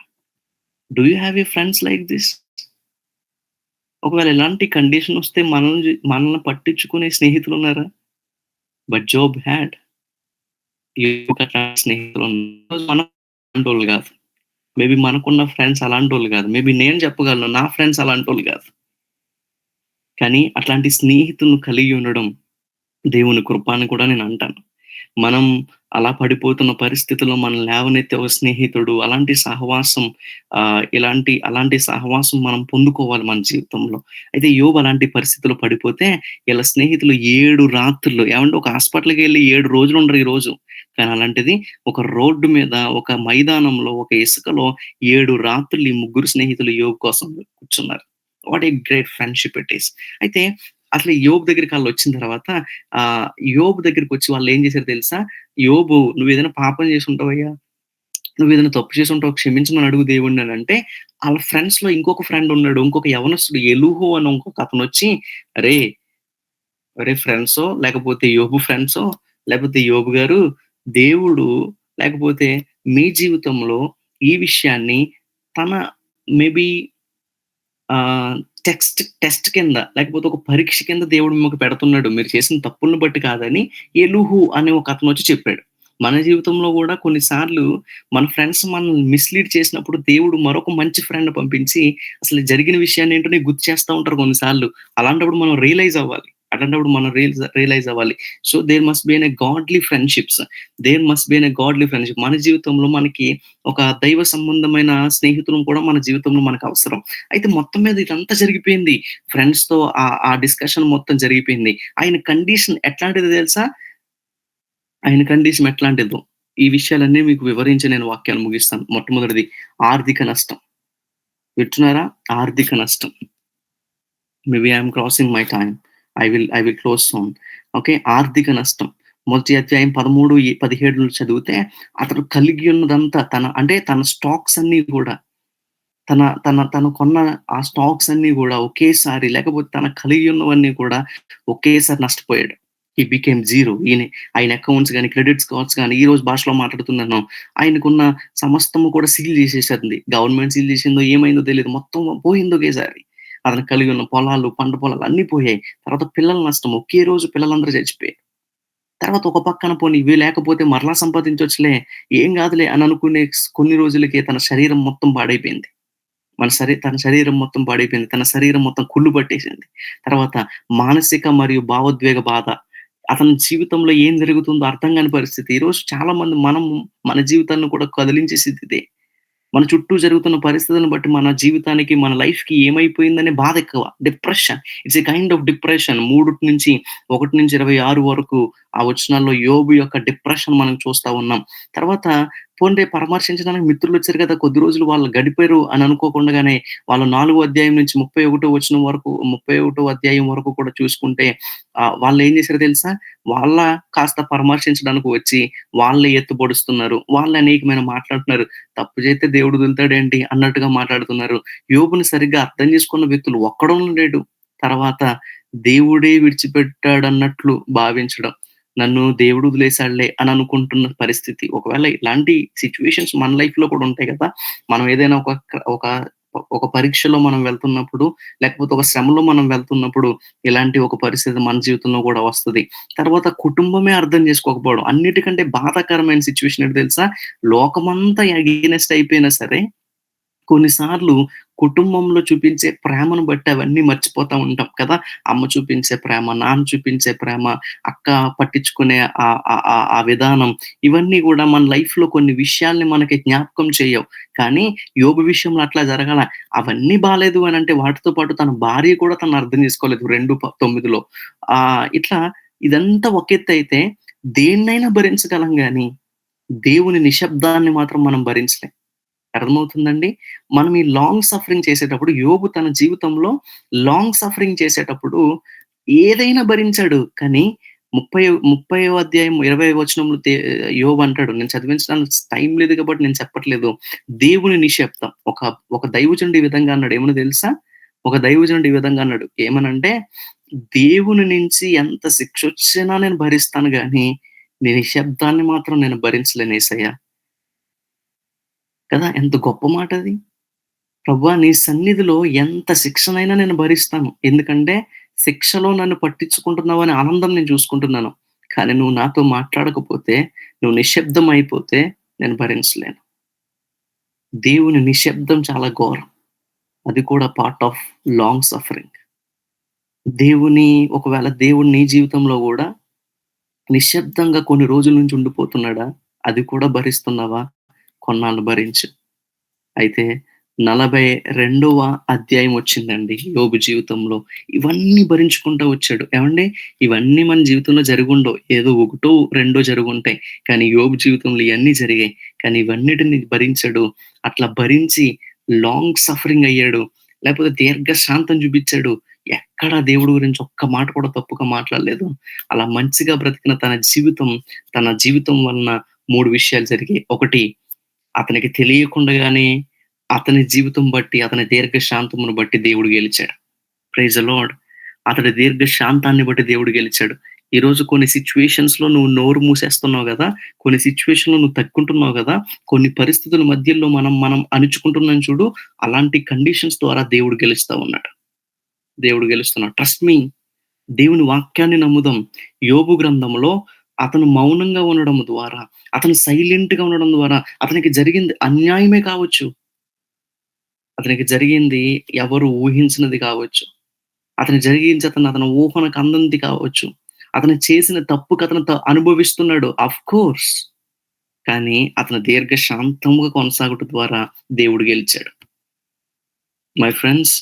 Do you have a friends like this? ఒకవేళ ఇలాంటి కండిషనొస్తే మనల్ని పట్టించుకునే స్నేహితులున్నారా? But Job had. యోబుకి అట్లాంటి స్నేహితులున్నారు. మనం అలాంటోళ్ళు గాదు. మేబీ మనకున్న ఫ్రెండ్స్ అలాంటోళ్ళు గాదు. మేబీ నేను చెప్పగలను నా ఫ్రెండ్స్ అలాంటోళ్ళు గాదు. కానీ అట్లాంటి స్నేహితులను కలిగి ఉండడం దేవుని కృప అని కూడా నేనంటాను. మనం అలా పడిపోతున్న పరిస్థితుల్లో మనల్ని లేవనెత్తే ఒక స్నేహితుడు, అలాంటి సహవాసం అలాంటి సహవాసం మనం పొందుకోవాలి మన జీవితంలో. అయితే యోబు అలాంటి పరిస్థితిలో పడిపోతే, ఈళ్ళ స్నేహితులు 7 రాత్రులు ఏవండీ ఒక హాస్పిటల్‌కెళ్ళి 7 రోజులు ఉండరు ఈరోజు. కానీ అలాంటిది ఒక రోడ్డు మీద, ఒక మైదానంలో, ఒక ఇసుకలో 7 రాత్రులు ఈ ముగ్గురు స్నేహితులు యోబు కోసం కూర్చున్నారు. What a great friendship it is. అయితే అసలు యోబు దగ్గరికి ఆళ్ళొచ్చిన తర్వాత యోబు దగ్గరికొచ్చి వాళ్ళేం చేశారో తెలుసా? యోబు నువ్వేదైనా పాపం చేసుంటావయ్యా, నువ్వేదైనా తప్పు చేసుంటావు క్షమించమని అడుగు దేవుడిననంటే, ఆళ్ళ ఫ్రెండ్స్‌లో ఇంకొక ఫ్రెండ్ ఉన్నాడు. ఇంకొక యవనస్తుడు ఎలీహు అని ఇంకొక అతనొచ్చి, "అరేయ్! అరేయ్ ఫ్రెండ్సో, లేకపోతే యోబు ఫ్రెండ్సో, లేకపోతే యోబు గారు, దేవుడు లేకపోతే మీ జీవితంలో ఈ విషయాన్ని తన మేబీ ఆహ్, టెస్ట్ కింద లేకపోతే ఒక పరీక్ష కింద దేవుడు మిమ్మల్ని పెడుతున్నాడు. మీరు చేసిన తప్పులను బట్టి కాదని" ఎలీహు అనే ఒక అతనొచ్చి చెప్పాడు. మన జీవితంలో గూడా కొన్ని సార్లు మన ఫ్రెండ్స్ మనల్ని మిస్‌లీడ్ చేసినప్పుడు దేవుడు మరొక మంచి ఫ్రెండ్‌ని పంపించి అసలు జరిగిన విషయాన్నేంటో నీకు గుర్తు చేస్తా ఉంటారు కొన్ని సార్లు. అలాంటప్పుడు మనం రియలైజ్ అవ్వాలి. అట్లాంటప్పుడు మనం రియలైజ్ అవ్వాలి. So, there must be a godly friendships. There must be a godly friendship. మన జీవితంలో మనకి ఒక దైవ సంబంధమైన స్నేహితులు కూడా మన జీవితంలో మనకవసరం. అయితే మొత్తం మీద ఇదంతా జరిగిపోయింది. ఫ్రెండ్స్‌తో ఆ డిస్కషన్ మొత్తం జరిగిపోయింది. ఆయన కండిషన్ ఎట్లాంటిదో తెలుసా? ఆయన కండిషన్ ఎట్లాంటిదో, ఈ విషయాలన్నీ మీకు వివరించి నేను వాక్యాన్ని ముగిస్తాను. మొట్టమొదటిది ఆర్థిక నష్టం. వింటున్నారా? ఆర్థిక నష్టం. Maybe I am crossing my time. I will close soon. Okay. ఆర్థిక నష్టం. మొదటి అధ్యాయం 13, 17 చదివితే అతడు కలిగి ఉన్నదంతా తన స్టాక్స్ అన్నీ గూడా తన తన తను కొన్న ఆ స్టాక్స్ అన్నీ గూడా ఒకేసారి లేకపోతే తను కలిగి ఉన్నవన్నీ కూడా ఒకేసారి నష్టపోయాడు. He became zero. ఆయన అకౌంట్స్ గాని, క్రెడిట్ స్కోర్స్ గాని ఈ రోజు భాషలో మాట్లాడుతున్నాను. ఆయనకున్న సమస్తము కూడా సీల్ చేసేసింది. గవర్నమెంట్ సీల్ చేసిందో ఏమైందో తెలీదు. మొత్తం పోయింది ఒకేసారి. అతను కలిగి ఉన్న పొలాలు, పంట పొలాలు అన్నీ పోయాయి. తర్వాత పిల్లల నష్టం. ఒకే రోజు పిల్లలందరూ చచ్చిపోయారు. తర్వాత ఒక పక్కన పోనీ ఇవి లేకపోతే మరలా సంపాదించొచ్చులే, ఏం గాదులే అని అనుకునే కొన్ని రోజులకే తన శరీరం మొత్తం పాడైపోయింది. తన శరీరం మొత్తం పాడైపోయింది. తన శరీరం మొత్తం కుళ్ళు పట్టేసింది. తర్వాత మానసిక మరియు భావోద్వేగ బాధ. అతని జీవితంలో ఏం జరుగుతుందో అర్థం గాని పరిస్థితి. ఈరోజు చాలా మంది మన జీవితాన్ని కూడా కదిలించే స్థితి ఇదే. మన చుట్టూ జరుగుతున్న పరిస్థితులను బట్టి మన జీవితానికి, మన లైఫ్‌కి ఏమైపోయిందనే బాధ ఎక్కువ. Depression. It's a kind of depression. 1-26 వరకు ఆ వచనాల్లో యోబు యొక్క డిప్రెషన్ మనం చూస్తా ఉన్నాం. తర్వాత పోన్లే పరామర్శించడానికి మిత్రులొచ్చారు కదా! కొద్ది రోజులు వాళ్ళు గడిపారు అని అనుకోకుండానే వాళ్ళు 4 అధ్యాయం నుంచి 31 వచనం వరకు 31 అధ్యాయం వరకు కూడా చూసుకుంటే వాళ్ళేం చేశారో తెలుసా? కాస్త పరామర్శించడానికి వచ్చి వాళ్ళే ఎత్తు పొడుస్తున్నారు. వాళ్ళే అనేకమైన మాట్లాడుతున్నారు. తప్పు చేస్తే దేవుడు వదులుతాడేంటి అన్నట్టుగా మాట్లాడుతున్నారు. యోబుని సరిగ్గా అర్థం చేసుకున్న వ్యక్తులు ఒక్కడును లేడు. తర్వాత దేవుడే విడిచిపెట్టాడన్నట్లు భావించడం. నన్ను దేవుడు వదిలేసాడులే అని అనుకుంటున్న పరిస్థితి. ఒకవేళ ఇలాంటి సిట్యుయేషన్స్ మన లైఫ్‌లో కూడా ఉంటాయి కదా! మనం ఏదైనా ఒక ఒక పరీక్షలో మనం వెళ్తున్నప్పుడు, లేకపోతే ఒక శ్రమలో మనం వెళ్తున్నప్పుడు, ఇలాంటి ఒక పరిస్థితి మన జీవితంలో కూడా వస్తది. తర్వాత కుటుంబమే అర్థం చేసుకోకపోవడం. అన్నిటికంటే బాధాకరమైన సిట్యుయేషన్ ఏంటో తెలుసా? లోకమంతా అగెయినెస్ట్ అయిపోయినా సరే, కొన్నిసార్లు కుటుంబంలో చూపించే ప్రేమను బట్టి అవన్నీ మర్చిపోతా ఉంటాం కదా! అమ్మ చూపించే ప్రేమ, నాన్న చూపించే ప్రేమ, అక్క పట్టించుకునే ఆ విధానం ఇవన్నీ గూడా మన లైఫ్‌లో కొన్ని విషయాల్ని మనకి జ్ఞాపకం చేయవు. కానీ యోబు విషయంలో అట్లా జరగల. అవన్నీ బాలేదు అనంటే వాటితో పాటు తన భార్య కూడా తనను అర్థం చేసుకోలేదు 9లో. ఇట్లా ఇదంతా ఒక ఎత్తయితే దేన్నైనా భరించగలం గానీ, దేవుని నిశ్శబ్దాన్ని మాత్రం మనం భరించలేం. అర్థమవుతుందండి? మనం ఈ లాంగ్ సఫరింగ్ చేసేటప్పుడు యోబు తన జీవితంలో లాంగ్ సఫరింగ్ చేసేటప్పుడు ఏదైనా భరించాడు. కానీ 30వ అధ్యాయం 20వ వచనంలో యోబు అంటాడు. నేను చదివించడానికి టైం లేదు కాబట్టి నేను చెప్పట్లేదు. దేవుని నిశ్శబ్దం. ఒక దైవజనుడు ఈ విధంగా అన్నాడు. ఏమనో తెలుసా? ఒక దైవజనుడు ఈ విధంగా అన్నాడు. ఏమనంటే, దేవుని నుంచి ఎంత శిక్షొచ్చినా నేను భరిస్తాను గానీ, నీ నిశ్శబ్దాన్ని మాత్రం నేను భరించలేను యేసయ్య. కదా! ఎంత గొప్ప మాటది. ప్రభువా! నీ సన్నిధిలో ఎంత శిక్షనైనా నేను భరిస్తాను. ఎందుకంటే, శిక్షలో నన్ను పట్టించుకుంటున్నావనే ఆనందం నేను చూసుకుంటున్నాను. కానీ నువ్వు నాతో మాట్లాడకపోతే, నువ్వు నిశ్శబ్దం అయిపోతే నేను భరించలేను. దేవుని నిశ్శబ్దం చాలా ఘోరం. అది కూడా పార్ట్ ఆఫ్ లాంగ్ సఫరింగ్. ఒకవేళ దేవుడు నీ జీవితంలో గూడా నిశ్శబ్దంగా కొన్ని రోజుల నుంచి ఉండిపోతున్నాడా? అది కూడా భరిస్తున్నావా? కొన్నాళ్ళు భరించు. అయితే 42వ అధ్యాయం వచ్చిందండి యోబు జీవితంలో. ఇవన్నీ భరించుకుంటా వచ్చాడు. ఏవండీ? ఇవన్నీ మన జీవితంలో జరిగుండవు. ఏదో ఒకటో, రెండో జరుగుంటాయి. కానీ యోబు జీవితంలో ఇయన్నీ జరిగాయి. కానీ ఇవన్నిటిని భరించాడు. అట్లా భరించి లాంగ్ సఫరింగ్ అయ్యాడు. లేకపోతే దీర్ఘశాంతం చూపిచ్చాడు. ఎక్కడ దేవుడి గురించి ఒక్క మాట కూడా తప్పుగా మాట్లాడలేదు. అలా మంచిగా బ్రతికిన తన జీవితం వలన 3 విషయాలు జరిగాయి. ఒకటి, అతనికి తెలియకుండగానే అతని జీవితం బట్టి, అతని దీర్ఘశాంతమును బట్టి దేవుడు గెలిచాడు. Praise the Lord. అతడి దీర్ఘశాంతాన్ని బట్టి దేవుడు గెలిచాడు. ఈరోజు కొన్ని సిట్యుయేషన్స్‌లో నువ్వు నోరు మూసేస్తున్నావు గదా! కొన్ని సిట్యుయేషన్‌లో నువ్వు తగ్గుంటున్నావు గదా! కొన్ని పరిస్థితుల మధ్యలో మనం అణుచుకుంటున్నాం చూడు. అలాంటి కండిషన్స్ ద్వారా దేవుడు గెలుస్తా ఉన్నాడు. దేవుడు గెలుస్తున్నాడు. Trust me. దేవుని వాక్యాన్ని నమ్ముదాం. యోబు గ్రంథంలో అతను మౌనంగా ఉండడం ద్వారా, అతను సైలెంట్‌గా ఉండడం ద్వారా అతనికి జరిగింది అన్యాయమే కావచ్చు. అతనికి జరిగింది ఎవరు ఊహించినది కావచ్చు. అతని ఊహనకు అందంది కావచ్చు. అతను చేసిన తప్పుకి అతను అనుభవిస్తున్నాడు. ఆఫ్‌కోర్స్. కానీ అతను దీర్ఘశాంతముగా కొనసాగుట ద్వారా దేవుడు గెలిచాడు. మై ఫ్రెండ్స్,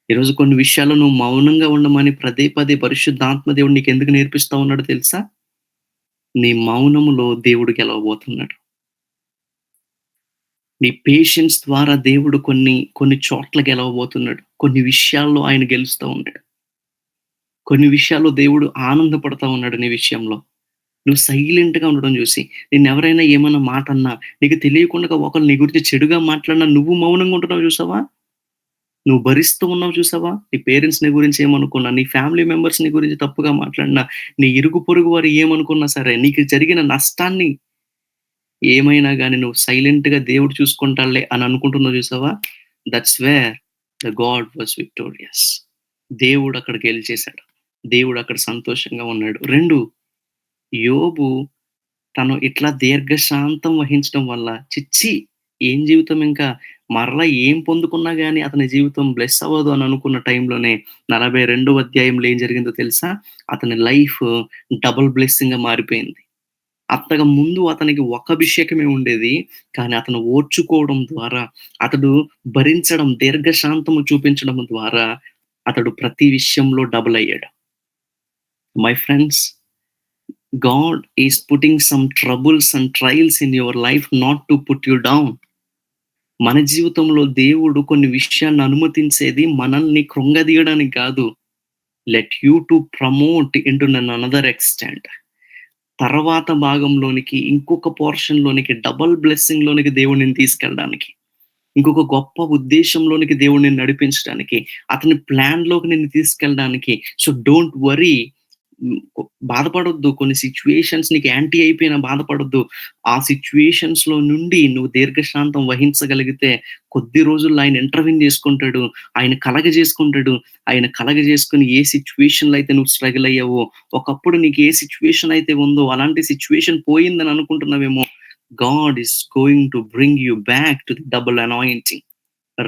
ఈరోజు కొన్ని విషయాల్లో నువ్వు మౌనంగా ఉండమని పదే పదే పరిశుద్ధాత్మ దేవుడు నీకెందుకు నేర్పిస్తా ఉన్నాడో తెలుసా? నీ మౌనములో దేవుడు గెలవబోతున్నాడు. నీ పేషెన్స్ ద్వారా దేవుడు కొన్ని చోట్ల గెలవబోతున్నాడు. కొన్ని విషయాల్లో ఆయన గెలుస్తా ఉన్నాడు. కొన్ని విషయాల్లో దేవుడు ఆనందపడతా ఉన్నాడు నీ విషయంలో. నువ్వు సైలెంట్‌గా ఉండడం చూసి, నిన్నెవరైనా ఏమన్నా మాట అన్నా, నీకు తెలియకుండా ఒకళ్ళు నీ గురించి చెడుగా మాట్లాడినా నువ్వు మౌనంగా ఉంటున్నావు చూసావా? నువ్వు భరిస్తూ ఉన్నావు చూసావా? నీ పేరెంట్స్ నీ గురించి ఏమనుకున్నా, నీ ఫ్యామిలీ మెంబర్స్ నీ గురించి తప్పుగా మాట్లాడినా, నీ ఇరుగు పొరుగు వారు ఏమనుకున్నా సరే, నీకు జరిగిన నష్టాన్ని ఏమైనా గాని నువ్వు సైలెంట్‌గా దేవుడు చూసుకుంటాడులే అని అనుకుంటున్నావు చూసావా? That's where the God was victorious. దేవుడు అక్కడ గెలిచేసాడు. దేవుడు అక్కడ సంతోషంగా ఉన్నాడు. 2, యోబు తను ఇట్లా దీర్ఘశాంతం వహించడం వల్ల, ఛీ! ఏం జీవితం ఇంకా మరలా ఏం పొందుకున్నా గాని అతని జీవితం బ్లెస్ అవ్వదు అని అనుకున్న టైంలోనే 42వ అధ్యాయంలో ఏం జరిగిందో తెలుసా? అతని లైఫ్ డబుల్ బ్లెస్సింగ్‌గా మారిపోయింది. అంతకు ముందు అతనికి ఒక అభిషేకమే ఉండేది. కానీ అతను ఓర్చుకోవడం ద్వారా, అతడు భరించడం, దీర్ఘశాంతము చూపించడం ద్వారా అతడు ప్రతి విషయంలో డబుల్ అయ్యాడు. My friends, God is putting some troubles and trials in your life not to put you down. మన జీవితంలో దేవుడు కొన్ని విషయాలను అనుమతించేది మనల్ని కృంగదీయడానికి కాదు. Let you to promote into another extent. తర్వాత భాగంలోనికి, ఇంకొక పోర్షన్‌లోనికి, డబుల్ బ్లెస్సింగ్‌లోనికి దేవుడు నిన్ను తీసుకెళ్ళడానికి. ఇంకొక గొప్ప ఉద్దేశంలోనికి దేవుడు నిన్ను నడిపించడానికి, అతని ప్లాన్‌లోకి నిన్ను తీసుకెళ్ళడానికి. So, don't worry. బాధపడొద్దు. కొన్ని సిట్యుయేషన్స్ నీకు యాంటీ అయిపోయినా బాధపడొద్దు. ఆ సిట్యుయేషన్స్‌లో నుండి నువ్వు దీర్ఘశాంతం వహించగలిగితే కొద్ది రోజుల్లో ఆయన ఇంటర్‌వెన్ చేసుకుంటాడు. ఆయన కలగజేసుకుంటాడు. ఆయన కలగజేసుకొని ఏ సిట్యుయేషన్‌లో అయితే నువ్వు స్ట్రగుల్ అయ్యావో, ఒకప్పుడు నీకు ఏ సిట్యుయేషన్ అయితే ఉందో అలాంటి సిట్యుయేషన్ పోయిందని అనుకుంటున్నావేమో, God is going to bring you back to the double anointing.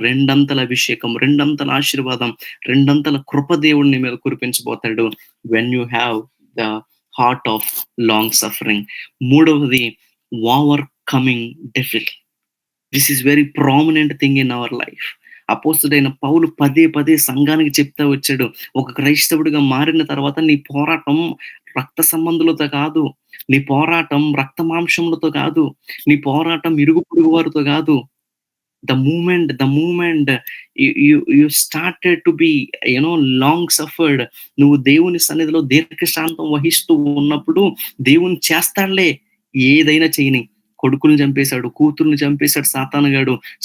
రెండంతల అభిషేకం, రెండంతల ఆశీర్వాదం, రెండంతల కృప దేవుడు నీ మీద కురిపించబోతాడు. When you have the heart of long suffering. మూడవది overcoming devil. This is very prominent thing in our life. అపోస్తలుడైన పౌలు పదే పదే సంఘానికి చెప్తా వచ్చాడు. ఒక క్రైస్తవుడిగా మారిన తర్వాత నీ పోరాటం రక్త సంబంధులతో కాదు. నీ పోరాటం రక్త మాంసములతో కాదు. నీ పోరాటం ఇరుగు పొరుగు వారితో కాదు. The moment you started to be long suffered. నువ్వు దేవుని సన్నిధిలో దీర్ఘశాంతం వహిస్తూ ఉన్నప్పుడు దేవుడు చేస్తాడులే, ఏదైనా చేయని. కొడుకుల్ని చంపేశాడు, కూతుర్ని చంపేశాడు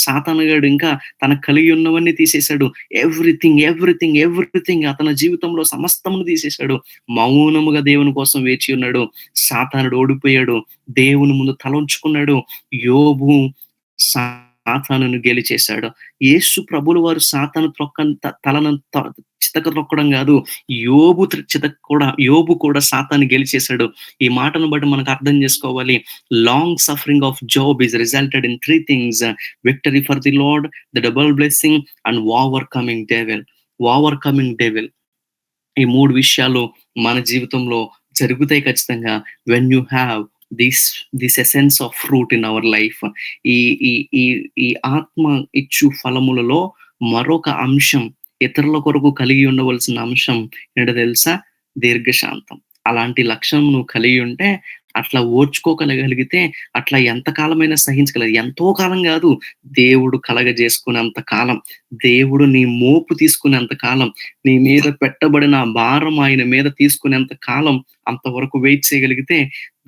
సాతానుగాడు ఇంకా తనకు కలిగి ఉన్నవన్నీ తీసేశాడు. ఎవ్రీథింగ్ అతని జీవితంలో సమస్తమును తీసేశాడు. మౌనముగా దేవుని కోసం వేచి ఉన్నాడు. సాతానుడు ఓడిపోయాడు. దేవుని ముందు తల ఉంచుకున్నాడు. యోబు సాతానును గెలిచేశాడు. యేసు ప్రభువుల వారు సాతాను తలను చితక త్రొక్కడం కాదు, యోబు కూడా సాతాన్ని గెలిచేశాడు. ఈ మాటను బట్టి మనకు అర్థం చేసుకోవాలి. Long suffering of job is resulted in 3 things: victory for the lord, the double blessing and overcoming devil. ఈ 3 విషయాలు మన జీవితంలో జరుగుతాయి ఖచ్చితంగా. When you have this essence of fruit in our life. ఈ ఈ ఈ ఈ ఆత్మ ఇచ్చు ఫలములలో మరొక అంశం, ఇతరుల కొరకు కలిగి ఉండవలసిన అంశం ఏంటో తెలుసా? దీర్ఘశాంతం. అలాంటి లక్షణం నువ్వు కలిగి ఉంటే, అట్లా ఓర్చుకోగలిగితే, అట్లా ఎంత కాలమైనా సహించగలరు. ఎంతో కాలం కాదు, దేవుడు కలగజేసుకునేంత కాలం, దేవుడు నీ మోపు తీసుకునేంత కాలం, నీ మీద పెట్టబడిన భారం ఆయన మీద తీసుకునేంత కాలం, అంతవరకు వెయిట్ చేయగలిగితే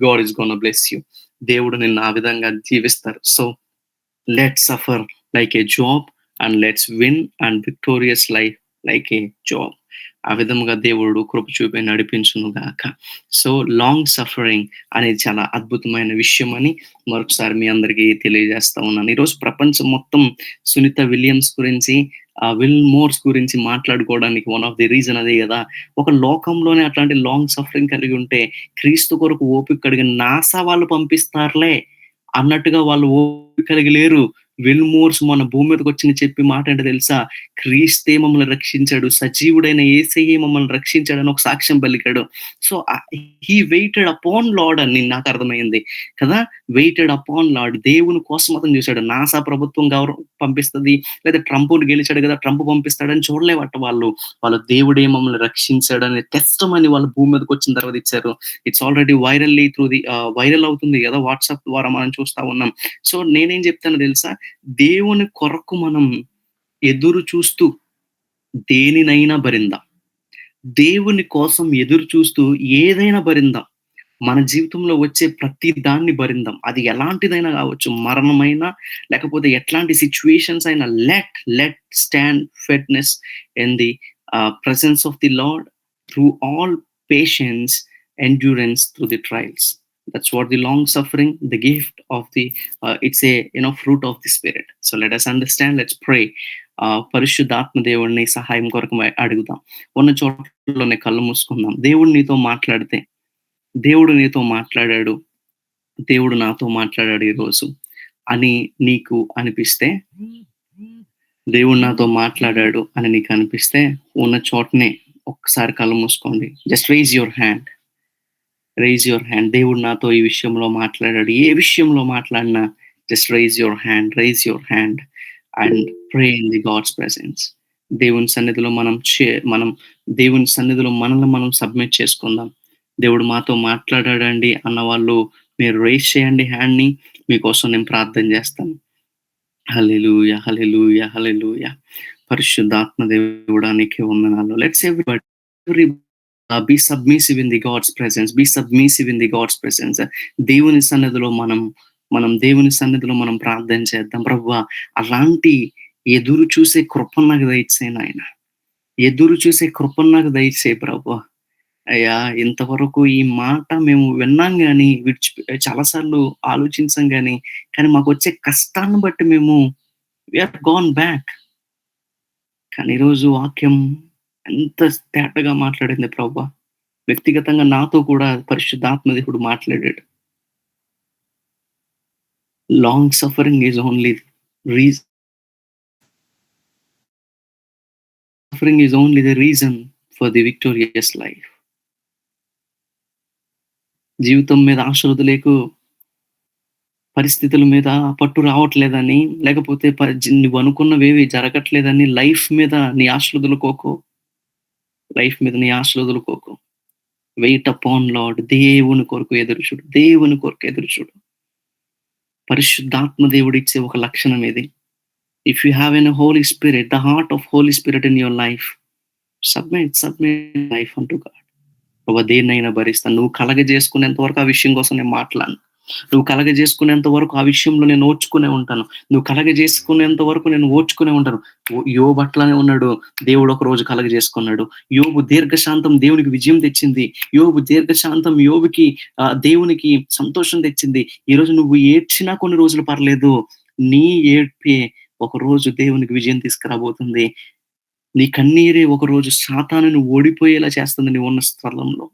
God is gonna bless you. దేవుడు నిన్ను ఆ విధంగా దీవిస్తారు. So let's suffer like a Job and let's win and victorious life like a Job. ఆ విధముగా దేవుడు కృప చూపి నడిపించును గాక. సో లాంగ్ సఫరింగ్ అనేది చాలా అద్భుతమైన విషయం అని మరొకసారి మీ అందరికీ తెలియజేస్తా ఉన్నాను. ఈరోజు ప్రపంచం మొత్తం సునీత విలియమ్స్ గురించి, విల్ మోర్స్ గురించి మాట్లాడుకోవడానికి వన్ ఆఫ్ ది రీజన్ అదే కదా. ఒక లోకంలోనే అట్లాంటి లాంగ్ సఫరింగ్ కలిగి ఉంటే, క్రీస్తు కొరకు ఓపిక కలిగిన నాసా వాళ్ళు పంపిస్తారులే అన్నట్టుగా వాళ్ళు ఓపిక కలిగి లేరు. విల్ మోర్స్ మన భూమి మీదకి వచ్చి చెప్పి మాట ఏంటో తెలుసా? క్రీస్తే మమ్మల్ని రక్షించాడు, సజీవుడైన యేసయ్యే మమ్మల్ని రక్షించాడని ఒక సాక్ష్యం పలికాడు. So he weighted upon lord అని నాకు అర్థమైంది కదా. వెయిటెడ్ అపాన్ లార్డ్, దేవుని కోసం అతను చూశాడు. నాసా ప్రభుత్వం పంపిస్తుంది, లేదా ట్రంప్ గెలిచాడు కదా, ట్రంప్ పంపిస్తాడని చూడలేవట వాళ్ళు దేవుడే మమ్మల్ని రక్షించాడు అనే టెస్టిమనీ వాళ్ళు భూమి మీదకి వచ్చిన తర్వాత ఇచ్చారు. ఇట్స్ ఆల్రెడీ వైరల్ అవుతుంది కదా, వాట్సాప్ ద్వారా మనం చూస్తా ఉన్నాం. సో నేనేం చెప్తానో తెలుసా? దేవుని కొరకు మనం ఎదురు చూస్తూ దేనినైనా భరిందాం. దేవుని కోసం ఎదురు చూస్తూ ఏదైనా భరిందాం. మన జీవితంలో వచ్చే ప్రతి దాన్ని భరిందాం. అది ఎలాంటిదైనా కావచ్చు, మరణమైనా లేకపోతే ఎట్లాంటి సిచ్యువేషన్స్ అయినా. Let stand fitness in the presence of the lord through all patience, endurance through the trials. That's what the long suffering, the gift of the it's a fruit of the spirit. So let us understand, let's pray. పరిశుద్ధాత్మ దేవుడిని సహాయం కొరకు అడుగుదాం. ఉన్న చోట్లోనే కళ్ళు మూసుకుందాం. దేవుడు నీతో మాట్లాడాడు, దేవుడు నాతో మాట్లాడాడు ఈరోజు అని నీకు అనిపిస్తే, దేవుడు నాతో మాట్లాడాడు అని నీకు అనిపిస్తే, ఉన్న చోటనే ఒక్కసారి కళ్ళు మూసుకోండి. Just raise your hand. దేవుడు నాతో ఈ విషయంలో మాట్లాడాడు. ఏ విషయంలో మాట్లాడినా just raise your hand and pray in the God's presence. దేవుని సన్నిధిలో దేవుని సన్నిధిలో మనల్ని మనం సబ్మిట్ చేసుకుందాం. దేవుడు మాతో మాట్లాడాడండి అన్న వాళ్ళు మీరు రైజ్ చేయండి హ్యాండ్‌ని. మీకోసం నేను ప్రార్థన చేస్తాను. హల్లెలూయా, హల్లెలూయా, హల్లెలూయా. పరిశుద్ధాత్మ దేవుడా నీకే వందనాలు. Let's everybody be submissive in the God's presence. దేవుని సన్నిధిలో మనం ప్రార్థన చేద్దాం. ప్రభువా, అలాంటి ఎదురు చూసే కృపను నాకు దయచేయి నాయన. ప్రభువా. అయ్యా, ఇంతవరకు ఈ మాట మేము విన్నాం గాని, చాలా సార్లు ఆలోచించాం గాని, కానీ మాకు వచ్చే కష్టాన్ని బట్టి మేము వి ఆర్ గాన్ బ్యాక్. కానీ ఈరోజు వాక్యం ఎంత తేటగా మాట్లాడింది ప్రభువా. వ్యక్తిగతంగా నాతో కూడా పరిశుద్ధాత్మ దేవుడు మాట్లాడాడు. Long suffering is only reason suffering is only the reason for the victorious life. జీవితం మీద ఆశ వదిలేకు, పరిస్థితుల మీద పట్టు రావట్లేదని, లేకపోతే నువ్వనుకున్నవేవి జరగట్లేదని లైఫ్ మీద నీ ఆశలు వదులుకోకు. లైఫ్ మీద నీ ఆశలు వదులుకోకు. Wait upon lord. దేవుని కొరకు ఎదురు చూడు. దేవుని కొరకు ఎదురు చూడు. పరిశుద్ధాత్మ దేవుడిచ్చే ఒక లక్షణం ఇది. If you have an Holy Spirit, the heart of Holy Spirit in your life, submit life unto God. ప్రభా దేన్నైనా భరిస్తాను. నువ్వు కలగజేసుకునేంత వరకు ఆ విషయం కోసం నేను మాట్లాడను. నువ్వు కలగజేసుకునేంత వరకు ఆ విషయంలో నేను ఓర్చుకునే ఉంటాను. నువ్వు కలగజేసుకునేంత వరకు నేను ఓర్చుకునే ఉంటాను. యోబు అట్లానే ఉన్నాడు. దేవుడు ఒక రోజు కలగజేసుకున్నాడు. యోబు దీర్ఘశాంతం దేవునికి విజయం తెచ్చింది. యోబు దీర్ఘశాంతం యోబుకి దేవునికి సంతోషం తెచ్చింది. ఈరోజు నువ్వు ఏడ్చినా కొన్ని రోజులు పర్లేదు. నీ ఏడ్పే ఒక రోజు దేవునికి విజయం తీసుకురాబోతుంది. నీ కన్నీరే ఒకరోజు సాతానుని ఓడిపోయేలా చేస్తుంది నీవున్న స్థలంలో.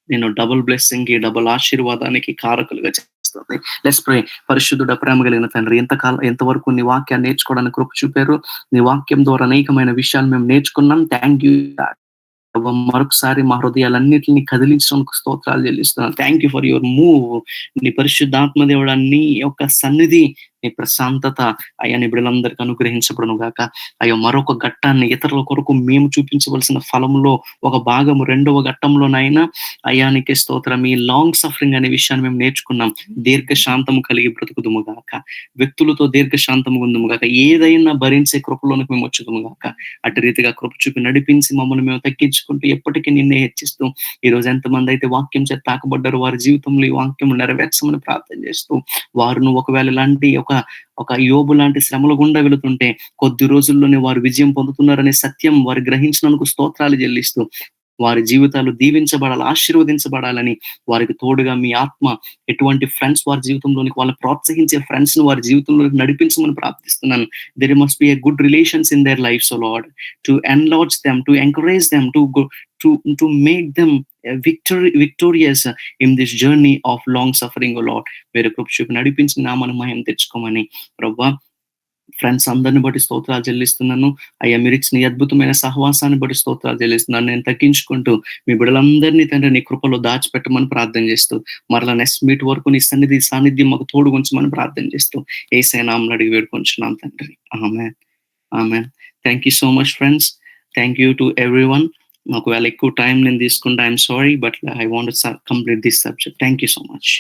నేను డబుల్ బ్లెస్సింగ్‌కి, డబుల్ ఆశీర్వాదానికి కారకులుగా చేస్తుంది. Let's pray. పరిశుద్ధుడా, ప్రేమ కలిగిన తండ్రి, ఎంతవరకు నీ వాక్యాన్ని నేర్చుకోవడానికి కృప చూపారు. నీ వాక్యం ద్వారా అనేకమైన విషయాలు మేము నేర్చుకున్నాం. Thank you God. ప్రభా మరొకసారి మా హృదయాలన్నిటిని కదిలించడానికి స్తోత్రాలు చెల్లిస్తున్నాను. Thank you for your move. నీ పరిశుద్ధాత్మ దేవుడా, నీ యొక్క సన్నిధి, నీ ప్రశాంతత అయ్యా నీ బిడ్డలందరికీ అనుగ్రహించబడును గాక. అయ్యో మరొక ఘట్టాన్ని ఇతరుల కొరకు మేము చూపించవలసిన ఫలంలో ఒక భాగము 2వ ఘట్టంలోనైనా అయ్యా నీకే స్తోత్రం. ఈ లాంగ్ సఫరింగ్ అనే విషయాన్ని మేము నేర్చుకున్నాం. దీర్ఘశాంతము కలిగి బ్రతుకుదుము గాక. వ్యక్తులతో దీర్ఘశాంతము ఉందుము గాక. ఏదైనా భరించే కృపలోనికి మేము వచ్చుదుము గాక. అటు రీతిగా కృప చూపి నడిపించి మమ్మల్ని మేము తగ్గించుకుంటూ ఎప్పటికీ నిన్నే హెచ్చిస్తూ, ఈరోజు ఎంతమంది అయితే వాక్యం చేత తాకబడ్డారో వారి జీవితంలో ఈ వాక్యం నెరవేర్చమని ప్రార్థన చేస్తూ, వారును ఒకవేళ ఇలాంటి ఒక యోబు లాంటి శ్రమల గుండా వెళుతుంటే కొద్ది రోజుల్లోనే వారు విజయం పొందుతున్నారనే సత్యం వారు గ్రహించినందుకు స్తోత్రాలు చెల్లిస్తూ, వారి జీవితాలు దీవించబడాలి, ఆశీర్వదించబడాలని, వారికి తోడుగా మీ ఆత్మ ఎటువంటి ఫ్రెండ్స్ వారి జీవితంలోనికి, వాళ్ళని ప్రోత్సహించే ఫ్రెండ్స్ ని వారి జీవితంలోకి నడిపించమని ప్రార్థిస్తున్నాను. There must be a good relations in their lives, O Lord, to enlarge them, to encourage them, to make them victorious in this journey of long suffering, O Lord. వేరే కృప చూపి నడిపించి నామను మహిమ తెచ్చుకోమని ప్రభువా, ఫ్రెండ్స్ అందరిని బట్టి స్తోత్రాలు చెల్లిస్తున్నాను. అయ్యా మీరిచ్చిన ఈ అద్భుతమైన సహవాసాన్ని బట్టి స్తోత్రాలు చెల్లిస్తున్నాను. నేను తగ్గించుకుంటూ మీ బిడ్డలందరినీ తండ్రి నీ కృపలో దాచిపెట్టమని ప్రార్థన చేస్తూ, మరలా నెక్స్ట్ మీట్ వరకు నీ సాన్నిధ్యం మాకు తోడు ఉంచమని ప్రార్థన చేస్తూ యేసయ్య నామములో అడిగి వేడుకొంచున్నాం తండ్రి. ఆమేన్. ఆమేన్. Thank you so much friends. Thank you to everyone. ఒకవేళ ఎక్కువ టైం నేను తీసుకుంటే I'm sorry, but I want to complete this subject. Thank you so much.